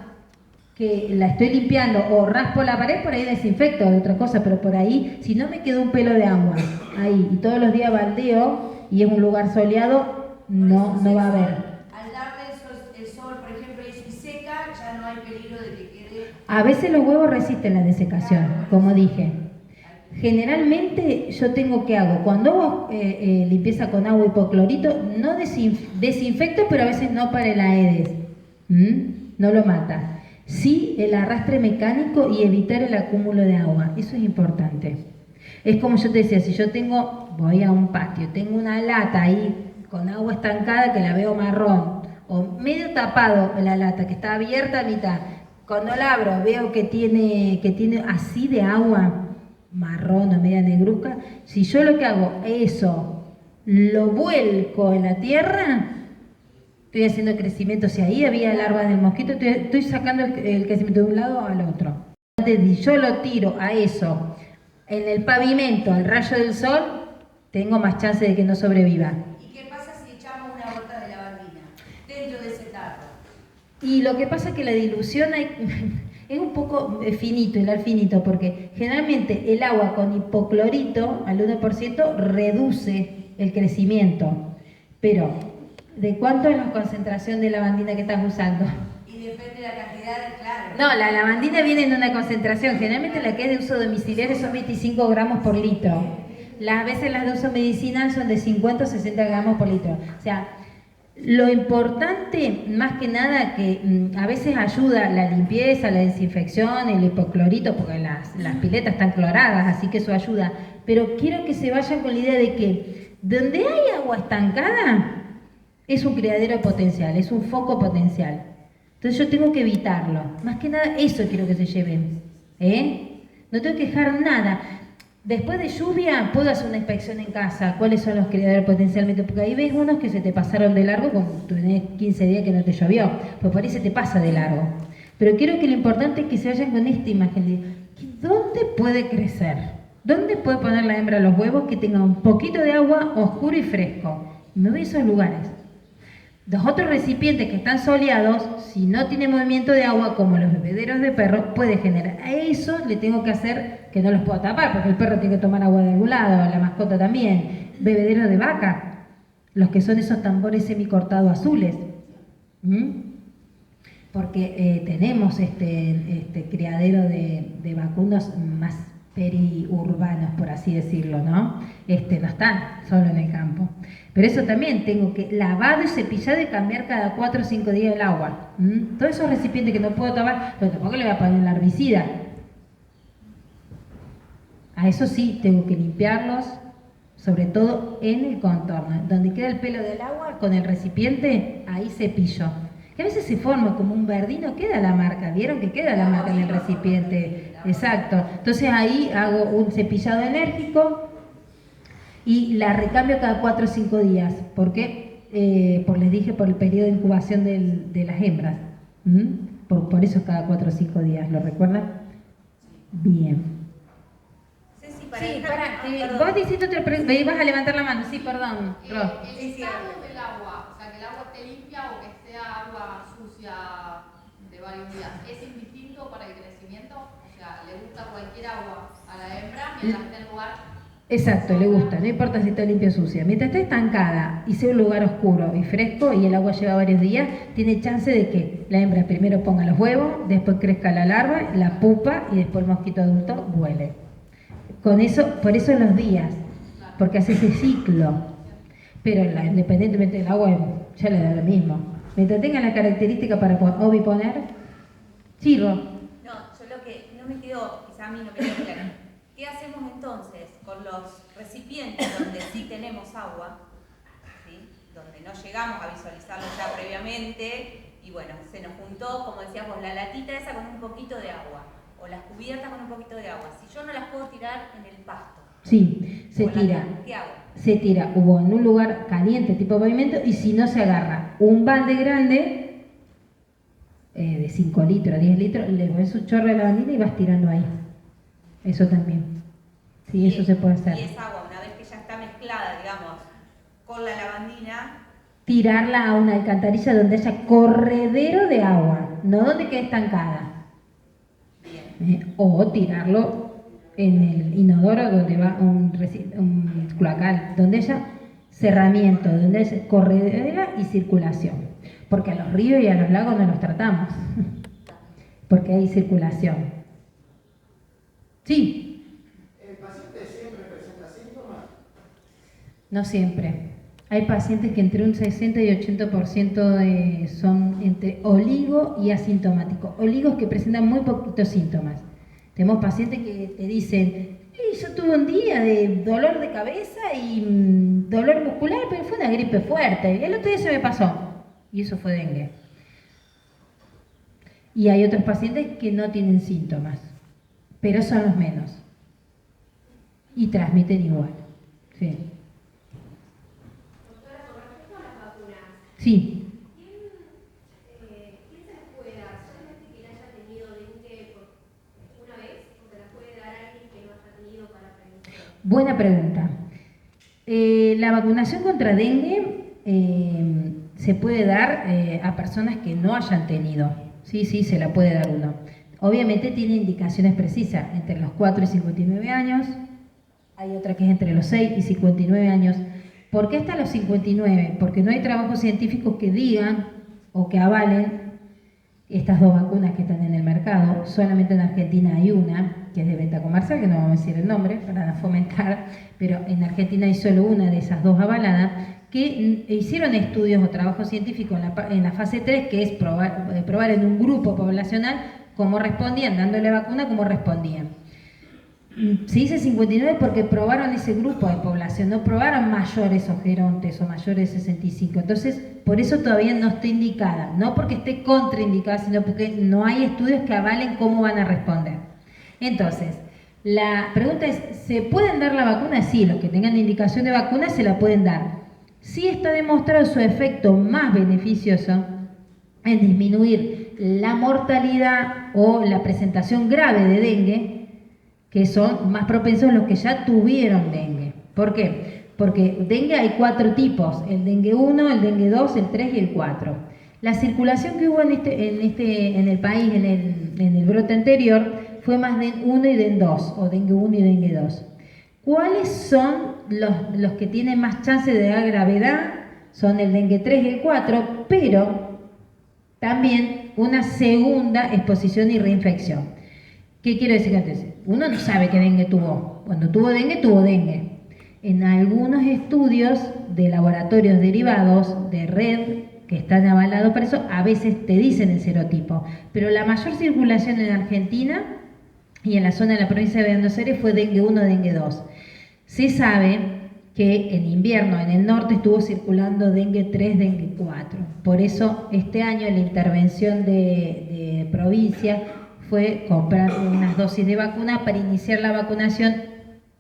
que la estoy limpiando o raspo la pared, por ahí desinfecto de otra cosa, pero por ahí, si no me quedó un pelo de agua ahí y todos los días baldeo y es un lugar soleado, no va a haber. Al darle el sol, por ejemplo, y si seca, ya no hay peligro de que quede. A veces los huevos resisten la desecación, como dije. Generalmente yo tengo que hago, cuando hago limpieza con agua hipoclorito, no desinfecto, pero a veces no para el Aedes, no lo mata. Sí el arrastre mecánico y evitar el acúmulo de agua, eso es importante. Es como yo te decía, si yo voy a un patio, tengo una lata ahí con agua estancada que la veo marrón, o medio tapado la lata que está abierta a mitad, cuando la abro veo que tiene así de agua, marrón o media negruzca, si yo lo que hago eso, lo vuelco en la tierra, estoy haciendo crecimiento. Si ahí había larvas del mosquito, estoy sacando el crecimiento de un lado al otro. Si yo lo tiro a eso en el pavimento, al rayo del sol, tengo más chance de que no sobreviva. ¿Y qué pasa si echamos una gota de lavandina dentro de ese tarro? Y lo que pasa es que la dilución es un poco finito, el finito, porque generalmente el agua con hipoclorito al 1% reduce el crecimiento. Pero, ¿de cuánto es la concentración de lavandina que estás usando? Y depende de la cantidad, claro. No, la lavandina viene en una concentración. Generalmente la que es de uso domiciliario son 25 gramos por litro. Las veces las de uso medicinal son de 50 o 60 gramos por litro. O sea, lo importante, más que nada, que a veces ayuda la limpieza, la desinfección, el hipoclorito, porque las piletas están cloradas, así que eso ayuda. Pero quiero que se vayan con la idea de que donde hay agua estancada es un criadero potencial, es un foco potencial. Entonces yo tengo que evitarlo. Más que nada eso quiero que se lleven. No tengo que dejar nada. Después de lluvia puedo hacer una inspección en casa, cuáles son los criaderos potencialmente, porque ahí ves unos que se te pasaron de largo, como tú tenés 15 días que no te llovió, pues por ahí se te pasa de largo. Pero quiero que lo importante es que se vayan con esta imagen de ¿dónde puede crecer? ¿Dónde puede poner la hembra los huevos que tenga un poquito de agua oscuro y fresco? Y me voy a esos lugares. Los otros recipientes que están soleados, si no tiene movimiento de agua, como los bebederos de perro, puede generar. A eso le tengo que hacer que no los puedo tapar, porque el perro tiene que tomar agua de algún lado, la mascota también. Bebederos de vaca, los que son esos tambores semicortados azules. Porque tenemos criadero de vacunos más periurbanos, por así decirlo, ¿no? No están solo en el campo. Pero eso también tengo que lavado y cepillado y cambiar cada 4 o 5 días el agua. Todos esos recipientes que no puedo tapar, pero tampoco le voy a poner el herbicida. A eso sí, tengo que limpiarlos, sobre todo en el contorno. Donde queda el pelo del agua, con el recipiente, ahí cepillo. Que a veces se forma como un verdino, queda la marca, ¿vieron que queda la marca en el recipiente? Exacto. Entonces ahí hago un cepillado enérgico y la recambio cada 4 o 5 días. ¿Por qué? Les dije, por el periodo de incubación de las hembras. por eso cada 4 o 5 días, ¿lo recuerdan? Bien. Ceci, para Sí, dejar- perdón. vos diciendo otra pregunta, vas a levantar la mano, sí, perdón. Ro. El estado del agua, o sea, que el agua esté limpia o que sea agua sucia de varios días, ¿es indistinto para el crecimiento? O sea, ¿le gusta cualquier agua a la hembra mientras esté en lugar? Exacto, le gusta, no importa si está limpia o sucia. Mientras esté estancada y sea un lugar oscuro y fresco y el agua lleva varios días, tiene chance de que la hembra primero ponga los huevos, después crezca la larva, la pupa y después el mosquito adulto vuele. Con eso, por eso los días, porque hace ese ciclo. Pero independientemente del agua, ya le da lo mismo. Mientras tenga la característica para oviponer, chirro. No, yo lo que no me quedó, quizá a mí no me quedó claro. ¿Qué hacemos entonces con los recipientes donde sí tenemos agua, ¿sí? Donde no llegamos a visualizarlo ya previamente y bueno, se nos juntó, como decíamos, la latita esa con un poquito de agua o las cubiertas con un poquito de agua? Si yo no las puedo tirar en el pasto, Sí, se o la- tira. ¿qué hago? Se tira o en un lugar caliente tipo pavimento y si no se agarra un balde grande de 5 litros, 10 litros, le pones un chorro de lavandina y vas tirando ahí. Eso también. Sí, eso se puede hacer. Y esa agua, una vez que ya está mezclada, digamos, con la lavandina, Tirarla a una alcantarilla donde haya corredero de agua, no donde quede estancada. O tirarlo en el inodoro donde va un cloacal, donde haya cerramiento, donde haya corredera y circulación. Porque a los ríos y a los lagos no los tratamos, porque hay circulación. Sí, ¿El paciente siempre presenta síntomas? no siempre. Hay pacientes que entre un 60 y 80% son entre oligo y asintomático. Oligos que presentan muy poquitos síntomas. Tenemos pacientes que te dicen, yo tuve un día de dolor de cabeza y dolor muscular, pero fue una gripe fuerte. Y el otro día se me pasó. Y eso fue dengue. Y hay otros pacientes que no tienen síntomas, pero son los menos. Y transmiten igual. Sí. Doctora, con respecto a las vacunas, Sí. ¿quién se las puede dar? ¿Solamente quien haya tenido dengue una vez o se las puede dar a alguien que no haya tenido para prevención? Buena pregunta. La vacunación contra dengue se puede dar a personas que no hayan tenido. Sí, se la puede dar uno. Obviamente tiene indicaciones precisas, entre los 4 y 59 años. Hay otra que es entre los 6 y 59 años. ¿Por qué hasta los 59? Porque no hay trabajos científicos que digan o que avalen estas dos vacunas que están en el mercado. Solamente en Argentina hay una, que es de venta comercial, que no vamos a decir el nombre para no fomentar, pero en Argentina hay solo una de esas dos avaladas, que hicieron estudios o trabajos científicos en la fase 3, que es probar en un grupo poblacional cómo respondían, dándole vacuna, cómo respondían. Se dice 59 porque probaron ese grupo de población, no probaron mayores o gerontes o mayores de 65. Entonces, por eso todavía no está indicada, no porque esté contraindicada, sino porque no hay estudios que avalen cómo van a responder. Entonces, la pregunta es, ¿se pueden dar la vacuna? Sí, los que tengan indicación de vacuna se la pueden dar. Sí está demostrado su efecto más beneficioso en disminuir la mortalidad o la presentación grave de dengue, que son más propensos los que ya tuvieron dengue. ¿Por qué? Porque dengue hay 4 tipos, el dengue 1, el dengue 2, el 3 y el 4. La circulación que hubo en el país en el brote anterior fue más DEN 1 y DEN 2, o dengue 1 y dengue 2. ¿Cuáles son los que tienen más chance de dar gravedad? Son el dengue 3 y el 4, pero también una segunda exposición y reinfección. ¿Qué quiero decir antes? Uno no sabe qué dengue tuvo. Cuando tuvo dengue, tuvo dengue. En algunos estudios de laboratorios derivados de red que están avalados para eso, a veces te dicen el serotipo. Pero la mayor circulación en Argentina y en la zona de la provincia de Buenos Aires fue dengue 1, dengue 2. Se sabe que en invierno en el norte estuvo circulando dengue 3, dengue 4. Por eso este año la intervención de provincia fue comprar unas dosis de vacuna para iniciar la vacunación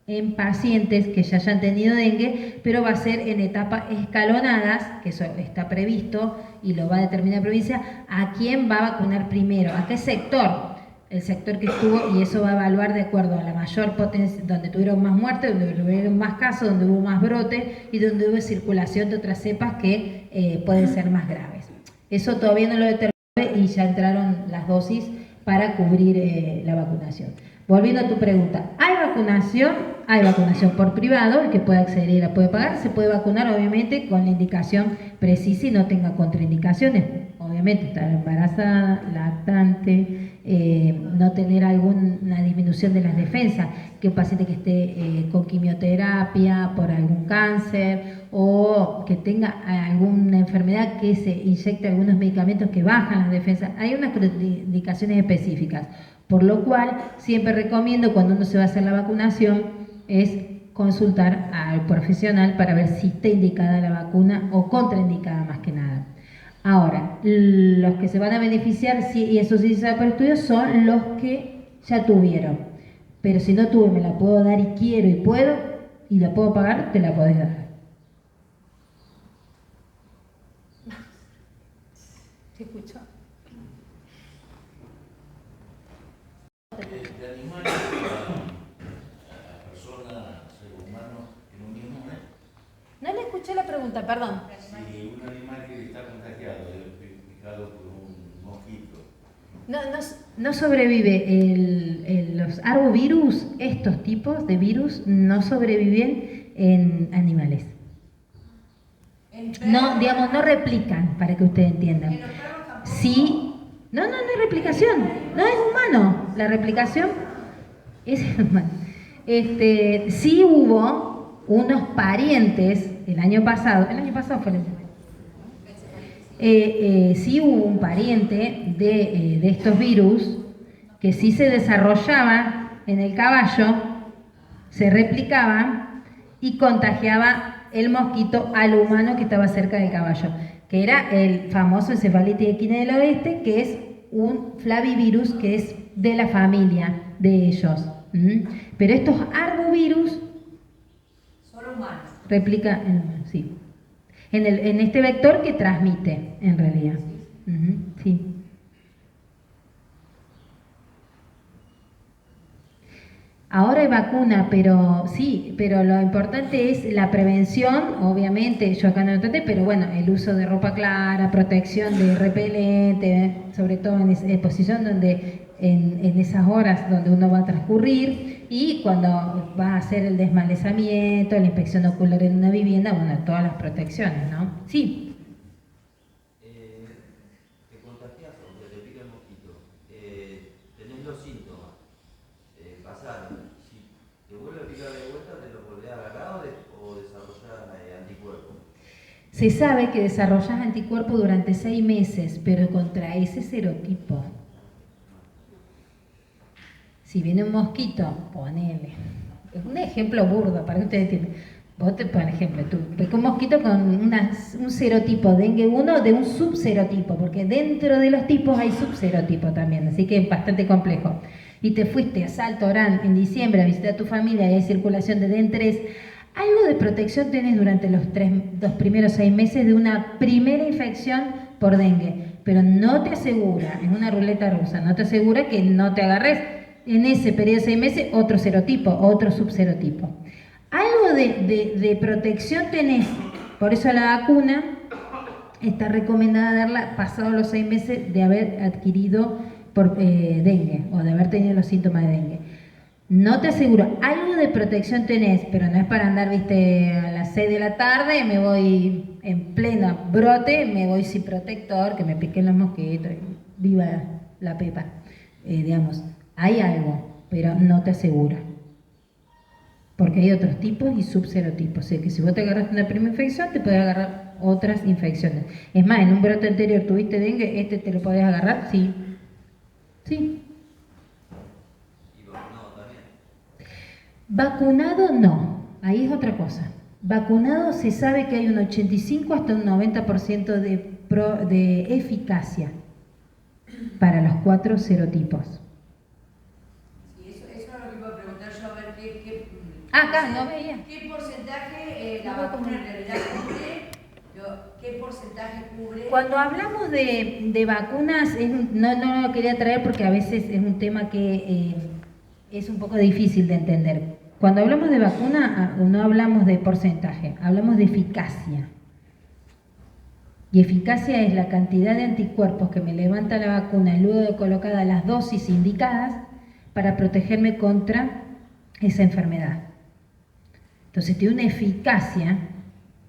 en pacientes que ya hayan tenido dengue, pero va a ser en etapas escalonadas, que eso está previsto y lo va a determinar la provincia, a quién va a vacunar primero, a qué sector. El sector que estuvo, y eso va a evaluar de acuerdo a la mayor potencia, donde tuvieron más muertes, donde tuvieron más casos, donde hubo más brote y donde hubo circulación de otras cepas que pueden ser más graves. Eso todavía no lo determinó y ya entraron las dosis para cubrir la vacunación. Volviendo a tu pregunta, ¿hay vacunación? Hay vacunación por privado, el que pueda acceder y la puede pagar, se puede vacunar obviamente con la indicación precisa y no tenga contraindicaciones. Obviamente estar embarazada, lactante, no tener alguna disminución de las defensas, que un paciente que esté con quimioterapia por algún cáncer o que tenga alguna enfermedad que se inyecte algunos medicamentos que bajan las defensas. Hay unas indicaciones específicas, por lo cual siempre recomiendo cuando uno se va a hacer la vacunación es consultar al profesional para ver si está indicada la vacuna o contraindicada más que nada. Ahora, los que se van a beneficiar, sí, y eso sí se sabe por estudios, son los que ya tuvieron. Pero si no tuve, me la puedo dar y quiero y puedo, y la puedo pagar, te la podés dar. ¿Te escucho? De animales a personas, seres humanos, en un mismo mes. No le escuché la pregunta, perdón. Si un animal que está contagiado, picado por un mosquito. No sobrevive. Los arbovirus, estos tipos de virus, no sobreviven en animales. No, digamos, no replican, para que ustedes entiendan. Sí. No es replicación, no es humano. La replicación es humano. Sí hubo unos parientes el año pasado fue el sí hubo un pariente de estos virus que sí se desarrollaba en el caballo, se replicaba y contagiaba el mosquito al humano que estaba cerca del caballo, que era el famoso encefalitis equina del oeste, que es un flavivirus que es de la familia de ellos. Pero estos arbovirus Solo humanos. replica sí, en este vector que transmite, en realidad. Sí. Ahora hay vacuna, pero sí, pero lo importante es la prevención, obviamente, yo acá no lo traté, pero bueno, el uso de ropa clara, protección de repelente, sobre todo en esa exposición donde, en esas horas donde uno va a transcurrir y cuando va a hacer el desmalezamiento, la inspección ocular en una vivienda, bueno, todas las protecciones, ¿no? Sí. Te contagias o te pica el mosquito, tenés los síntomas, pasaron. Si te vuelve a picar de vuelta, ¿te lo volvés a agarrar o desarrollás anticuerpos? Se sabe que desarrollas anticuerpos durante 6 meses, pero contra ese serotipo. Si viene un mosquito, ponele. Es un ejemplo burdo para que ustedes entiendan. Vos, por ejemplo, tú ves un mosquito con un serotipo dengue 1 de un subserotipo, porque dentro de los tipos hay subserotipos también, así que es bastante complejo. Y te fuiste a Salto Orán en diciembre a visitar a tu familia y hay circulación de DEN3, algo de protección tenés durante los primeros 6 meses de una primera infección por dengue, pero no te asegura, es una ruleta rusa, no te asegura que no te agarres en ese periodo de 6 meses otro serotipo, otro subserotipo. Algo de protección tenés, por eso la vacuna está recomendada darla pasados los 6 meses de haber adquirido dengue o de haber tenido los síntomas de dengue. No te aseguro, algo de protección tenés, pero no es para andar, viste, a las 6 de la tarde, me voy en pleno brote, me voy sin protector, que me piquen los mosquitos, viva la pepa, digamos. Hay algo, pero no te asegura. Porque hay otros tipos y subserotipos. O sea que si vos te agarraste una primera infección, te puedes agarrar otras infecciones. Es más, en un brote anterior tuviste dengue, te lo podés agarrar, sí. Sí. ¿Y vacunado también? Vacunado no, ahí es otra cosa. Vacunado se sabe que hay un 85 hasta un 90% de eficacia para los 4 serotipos. Sí, eso es lo que iba a preguntar yo, a ver qué Acá, no veía. ¿Qué porcentaje la No veo vacuna cómo- en realidad cubre? ¿Qué porcentaje cubre? Cuando hablamos de vacunas, no lo quería traer porque a veces es un tema que es un poco difícil de entender. Cuando hablamos de vacuna, no hablamos de porcentaje, hablamos de eficacia. Y eficacia es la cantidad de anticuerpos que me levanta la vacuna luego de colocada las dosis indicadas para protegerme contra esa enfermedad. Entonces tiene una eficacia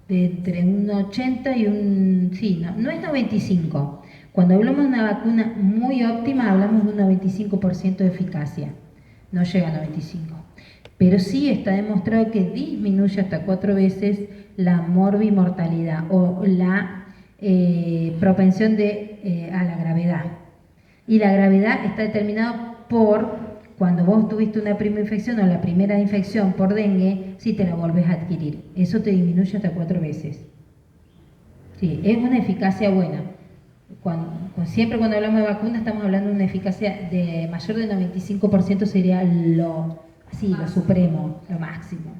de entre un 80 y un... Sí, no es 95. Cuando hablamos de una vacuna muy óptima, hablamos de un 95% de eficacia. No llega a 95. Pero sí está demostrado que disminuye hasta 4 veces la morbimortalidad o la propensión a la gravedad. Y la gravedad está determinada por cuando vos tuviste una primera infección o la primera infección por dengue, si te la volvés a adquirir. Eso te disminuye hasta 4 veces. Sí, es una eficacia buena. Siempre cuando hablamos de vacuna estamos hablando de una eficacia de mayor del 95%, sería lo supremo, lo máximo.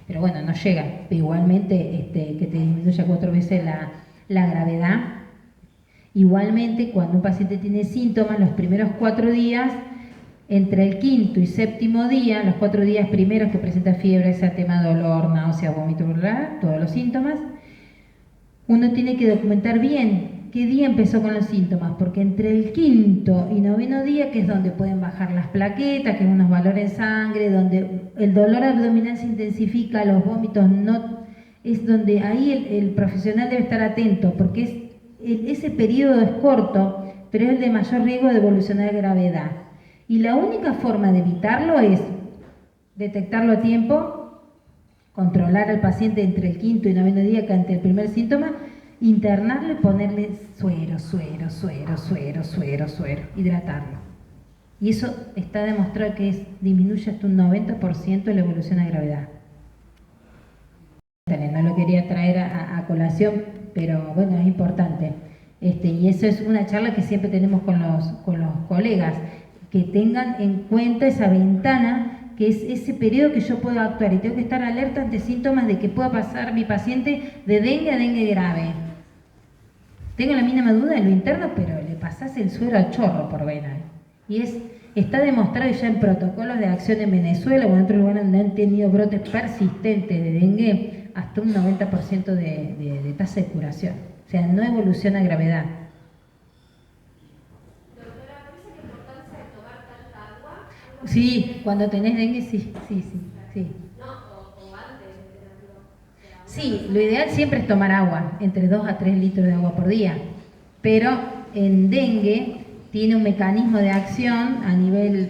Pero bueno, no llega. Igualmente que te disminuya 4 veces la gravedad. Igualmente, cuando un paciente tiene síntomas, los primeros 4 días, entre el 5º y 7º día, los 4 días primeros que presenta fiebre, exantema, dolor, náusea, vómito, todos los síntomas, uno tiene que documentar bien qué día empezó con los síntomas, porque entre el 5º y 9º día, que es donde pueden bajar las plaquetas, que es unos valores en sangre, donde el dolor abdominal se intensifica, los vómitos no, es donde ahí el profesional debe estar atento, porque ese periodo es corto, pero es el de mayor riesgo de evolucionar a gravedad. Y la única forma de evitarlo es detectarlo a tiempo, controlar al paciente entre el 5º y 9º día, que ante el primer síntoma, internarlo y ponerle suero, hidratarlo. Y eso está demostrado que disminuye hasta un 90% la evolución a gravedad. No lo quería traer a colación, pero bueno, es importante. Y eso es una charla que siempre tenemos con los colegas, que tengan en cuenta esa ventana, que es ese periodo que yo puedo actuar y tengo que estar alerta ante síntomas de que pueda pasar mi paciente de dengue a dengue grave. Tengo la mínima duda en lo interno, pero le pasás el suero al chorro por vena. Y está demostrado ya en protocolos de acción en Venezuela o en otros lugares donde han tenido brotes persistentes de dengue, hasta un 90% de tasa de curación. O sea, no evoluciona a gravedad. Sí, cuando tenés dengue, sí. Sí, lo ideal siempre es tomar agua, entre 2 a 3 litros de agua por día. Pero en dengue tiene un mecanismo de acción a nivel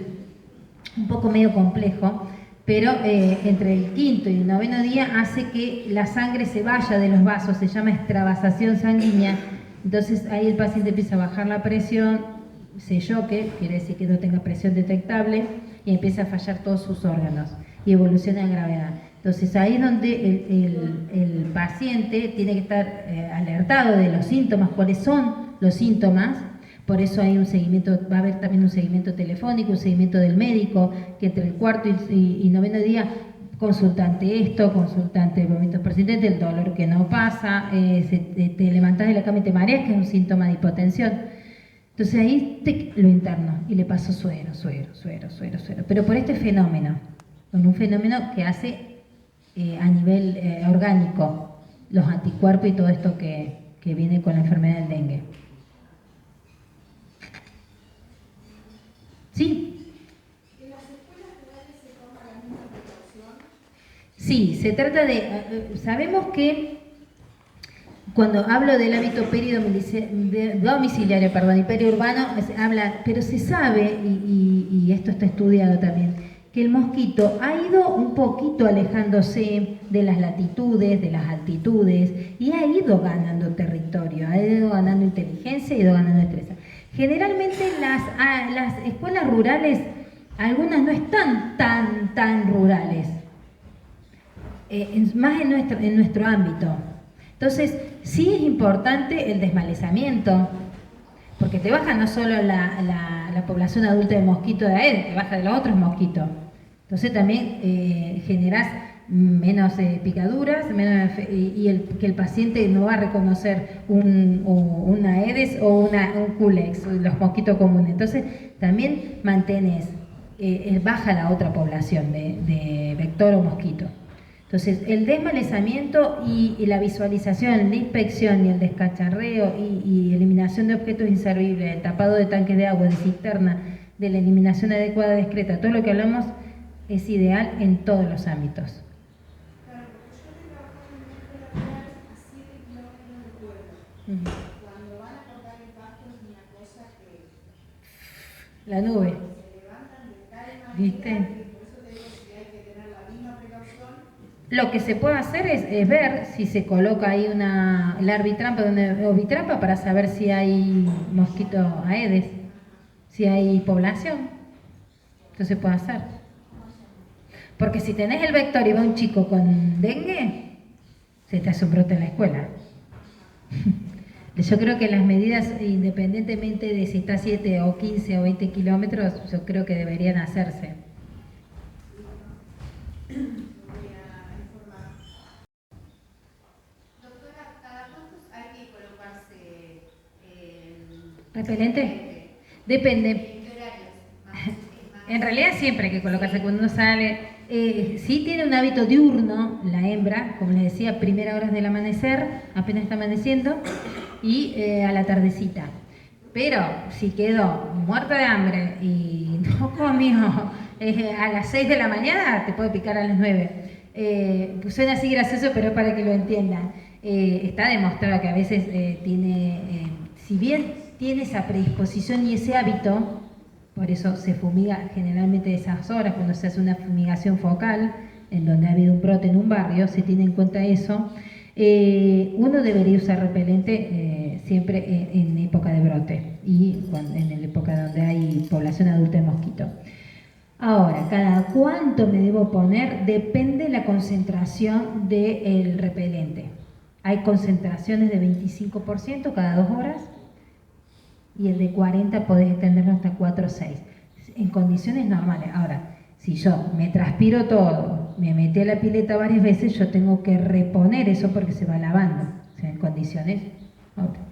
un poco medio complejo, pero entre el 5º y el 9º día hace que la sangre se vaya de los vasos, se llama extravasación sanguínea. Entonces ahí el paciente empieza a bajar la presión, se choque, quiere decir que no tenga presión detectable, y empieza a fallar todos sus órganos y evoluciona a gravedad. Entonces ahí es donde el paciente tiene que estar alertado de los síntomas, cuáles son los síntomas. Por eso hay un seguimiento, va a haber también un seguimiento telefónico, un seguimiento del médico, que entre el 4º y 9º día consultante esto, consultante vómitos persistentes, el dolor que no pasa, te levantás de la cama y te mareas, que es un síntoma de hipotensión. Entonces ahí lo interno y le paso suero. Pero por este fenómeno, con un fenómeno que hace a nivel orgánico, los anticuerpos y todo esto que viene con la enfermedad del dengue. ¿Sí? ¿En las escuelas rurales se toma la misma precaución? Sí, se trata de... sabemos que cuando hablo del hábito domiciliario y periurbano, habla, pero se sabe, y esto está estudiado también, que el mosquito ha ido un poquito alejándose de las latitudes, de las altitudes, y ha ido ganando territorio, ha ido ganando inteligencia, ha ido ganando destreza. Generalmente las escuelas rurales, algunas no están tan rurales, más en nuestro ámbito. Entonces, sí es importante el desmalezamiento, porque te baja no solo la población adulta de mosquito de Aedes, te baja de los otros mosquitos. Entonces también generás menos picaduras, que el paciente no va a reconocer una Aedes o un Culex, los mosquitos comunes. Entonces también mantenés, baja la otra población de vector o mosquito. Entonces el desmalezamiento y la visualización, la inspección y el descacharreo y eliminación de objetos inservibles, el tapado de tanques de agua, de cisterna, de la eliminación adecuada, discreta, todo lo que hablamos es ideal en todos los ámbitos. Cuando van a cortar el pasto es una cosa que la nube, se levantan de tal manera, ¿viste? por eso te digo que hay que tener la misma precaución. Lo que se puede hacer es ver si se coloca ahí la arbitrampa o bitrampa para saber si hay mosquito Aedes, si hay población. Eso se puede hacer. Porque si tenés el vector y va un chico con dengue, se te hace un brote en la escuela. Yo creo que las medidas, independientemente de si está a 7 o 15 o 20 kilómetros, yo creo que deberían hacerse. Doctora, ¿cada cuántos hay que colocarse ¿Repelente? Depende. ¿Qué horarios? En realidad siempre hay que colocarse cuando uno sale. Sí tiene un hábito diurno, la hembra, como les decía, primera horas del amanecer, apenas está amaneciendo, y a la tardecita. Pero si quedó muerta de hambre y no comió a las 6 de la mañana, te puede picar a las 9. Suena así gracioso, pero es para que lo entiendan. Está demostrado que a veces si bien tiene esa predisposición y ese hábito, por eso se fumiga generalmente de esas horas, cuando se hace una fumigación focal, en donde ha habido un brote en un barrio, se tiene en cuenta eso. Uno debería usar repelente siempre en época de brote y en la época donde hay población adulta de mosquito. Ahora, ¿cada cuánto me debo poner? Depende de la concentración del repelente. Hay concentraciones de 25% cada 2 horas, y el de 40 podés extenderlo hasta 4 o 6, en condiciones normales. Ahora, si yo me transpiro todo, me metí a la pileta varias veces, yo tengo que reponer eso porque se va lavando, o sea, en condiciones otras.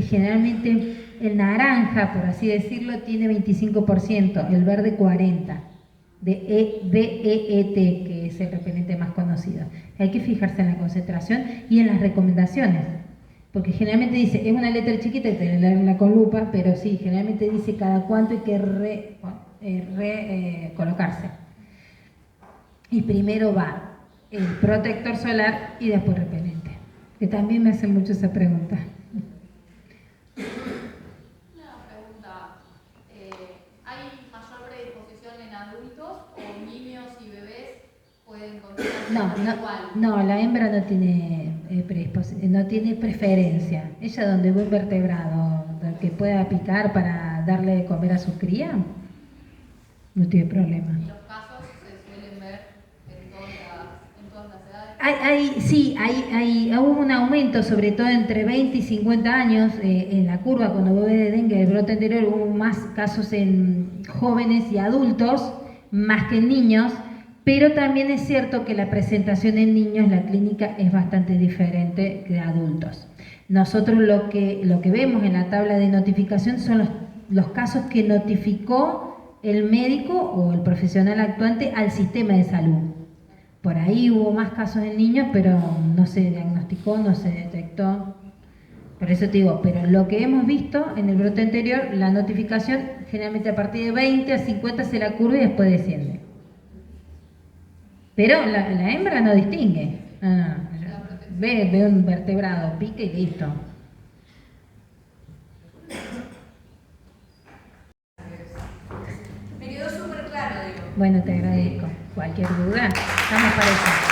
Generalmente el naranja, por así decirlo, tiene 25%, el verde 40%, de DEET, que es el repelente más conocido. Hay que fijarse en la concentración y en las recomendaciones. Porque generalmente dice, es una letra chiquita, hay que leerla con lupa, pero sí, generalmente dice cada cuánto hay que colocarse. Y primero va el protector solar y después repelente. Que también me hacen mucho esa pregunta. Una pregunta. ¿Hay mayor predisposición en adultos o niños y bebés pueden contagiarse igual? No, la hembra no tiene no tiene preferencia. Ella donde ve un vertebrado que pueda picar para darle de comer a su cría, no tiene problema. ¿Y los casos se suelen ver en todas las edades? Sí, hubo un aumento, sobre todo entre 20 y 50 años, en la curva cuando vos ves de dengue, el brote anterior, hubo más casos en jóvenes y adultos, más que en niños. Pero también es cierto que la presentación en niños, la clínica, es bastante diferente que de adultos. Nosotros lo que vemos en la tabla de notificación son los casos que notificó el médico o el profesional actuante al sistema de salud. Por ahí hubo más casos en niños, pero no se diagnosticó, no se detectó. Por eso te digo, pero lo que hemos visto en el brote anterior, la notificación generalmente a partir de 20 a 50 se la curva y después desciende. Pero la hembra no distingue. Ve un vertebrado, pica y listo. Me quedó súper claro, digo. Bueno, te agradezco. Cualquier duda, estamos para eso.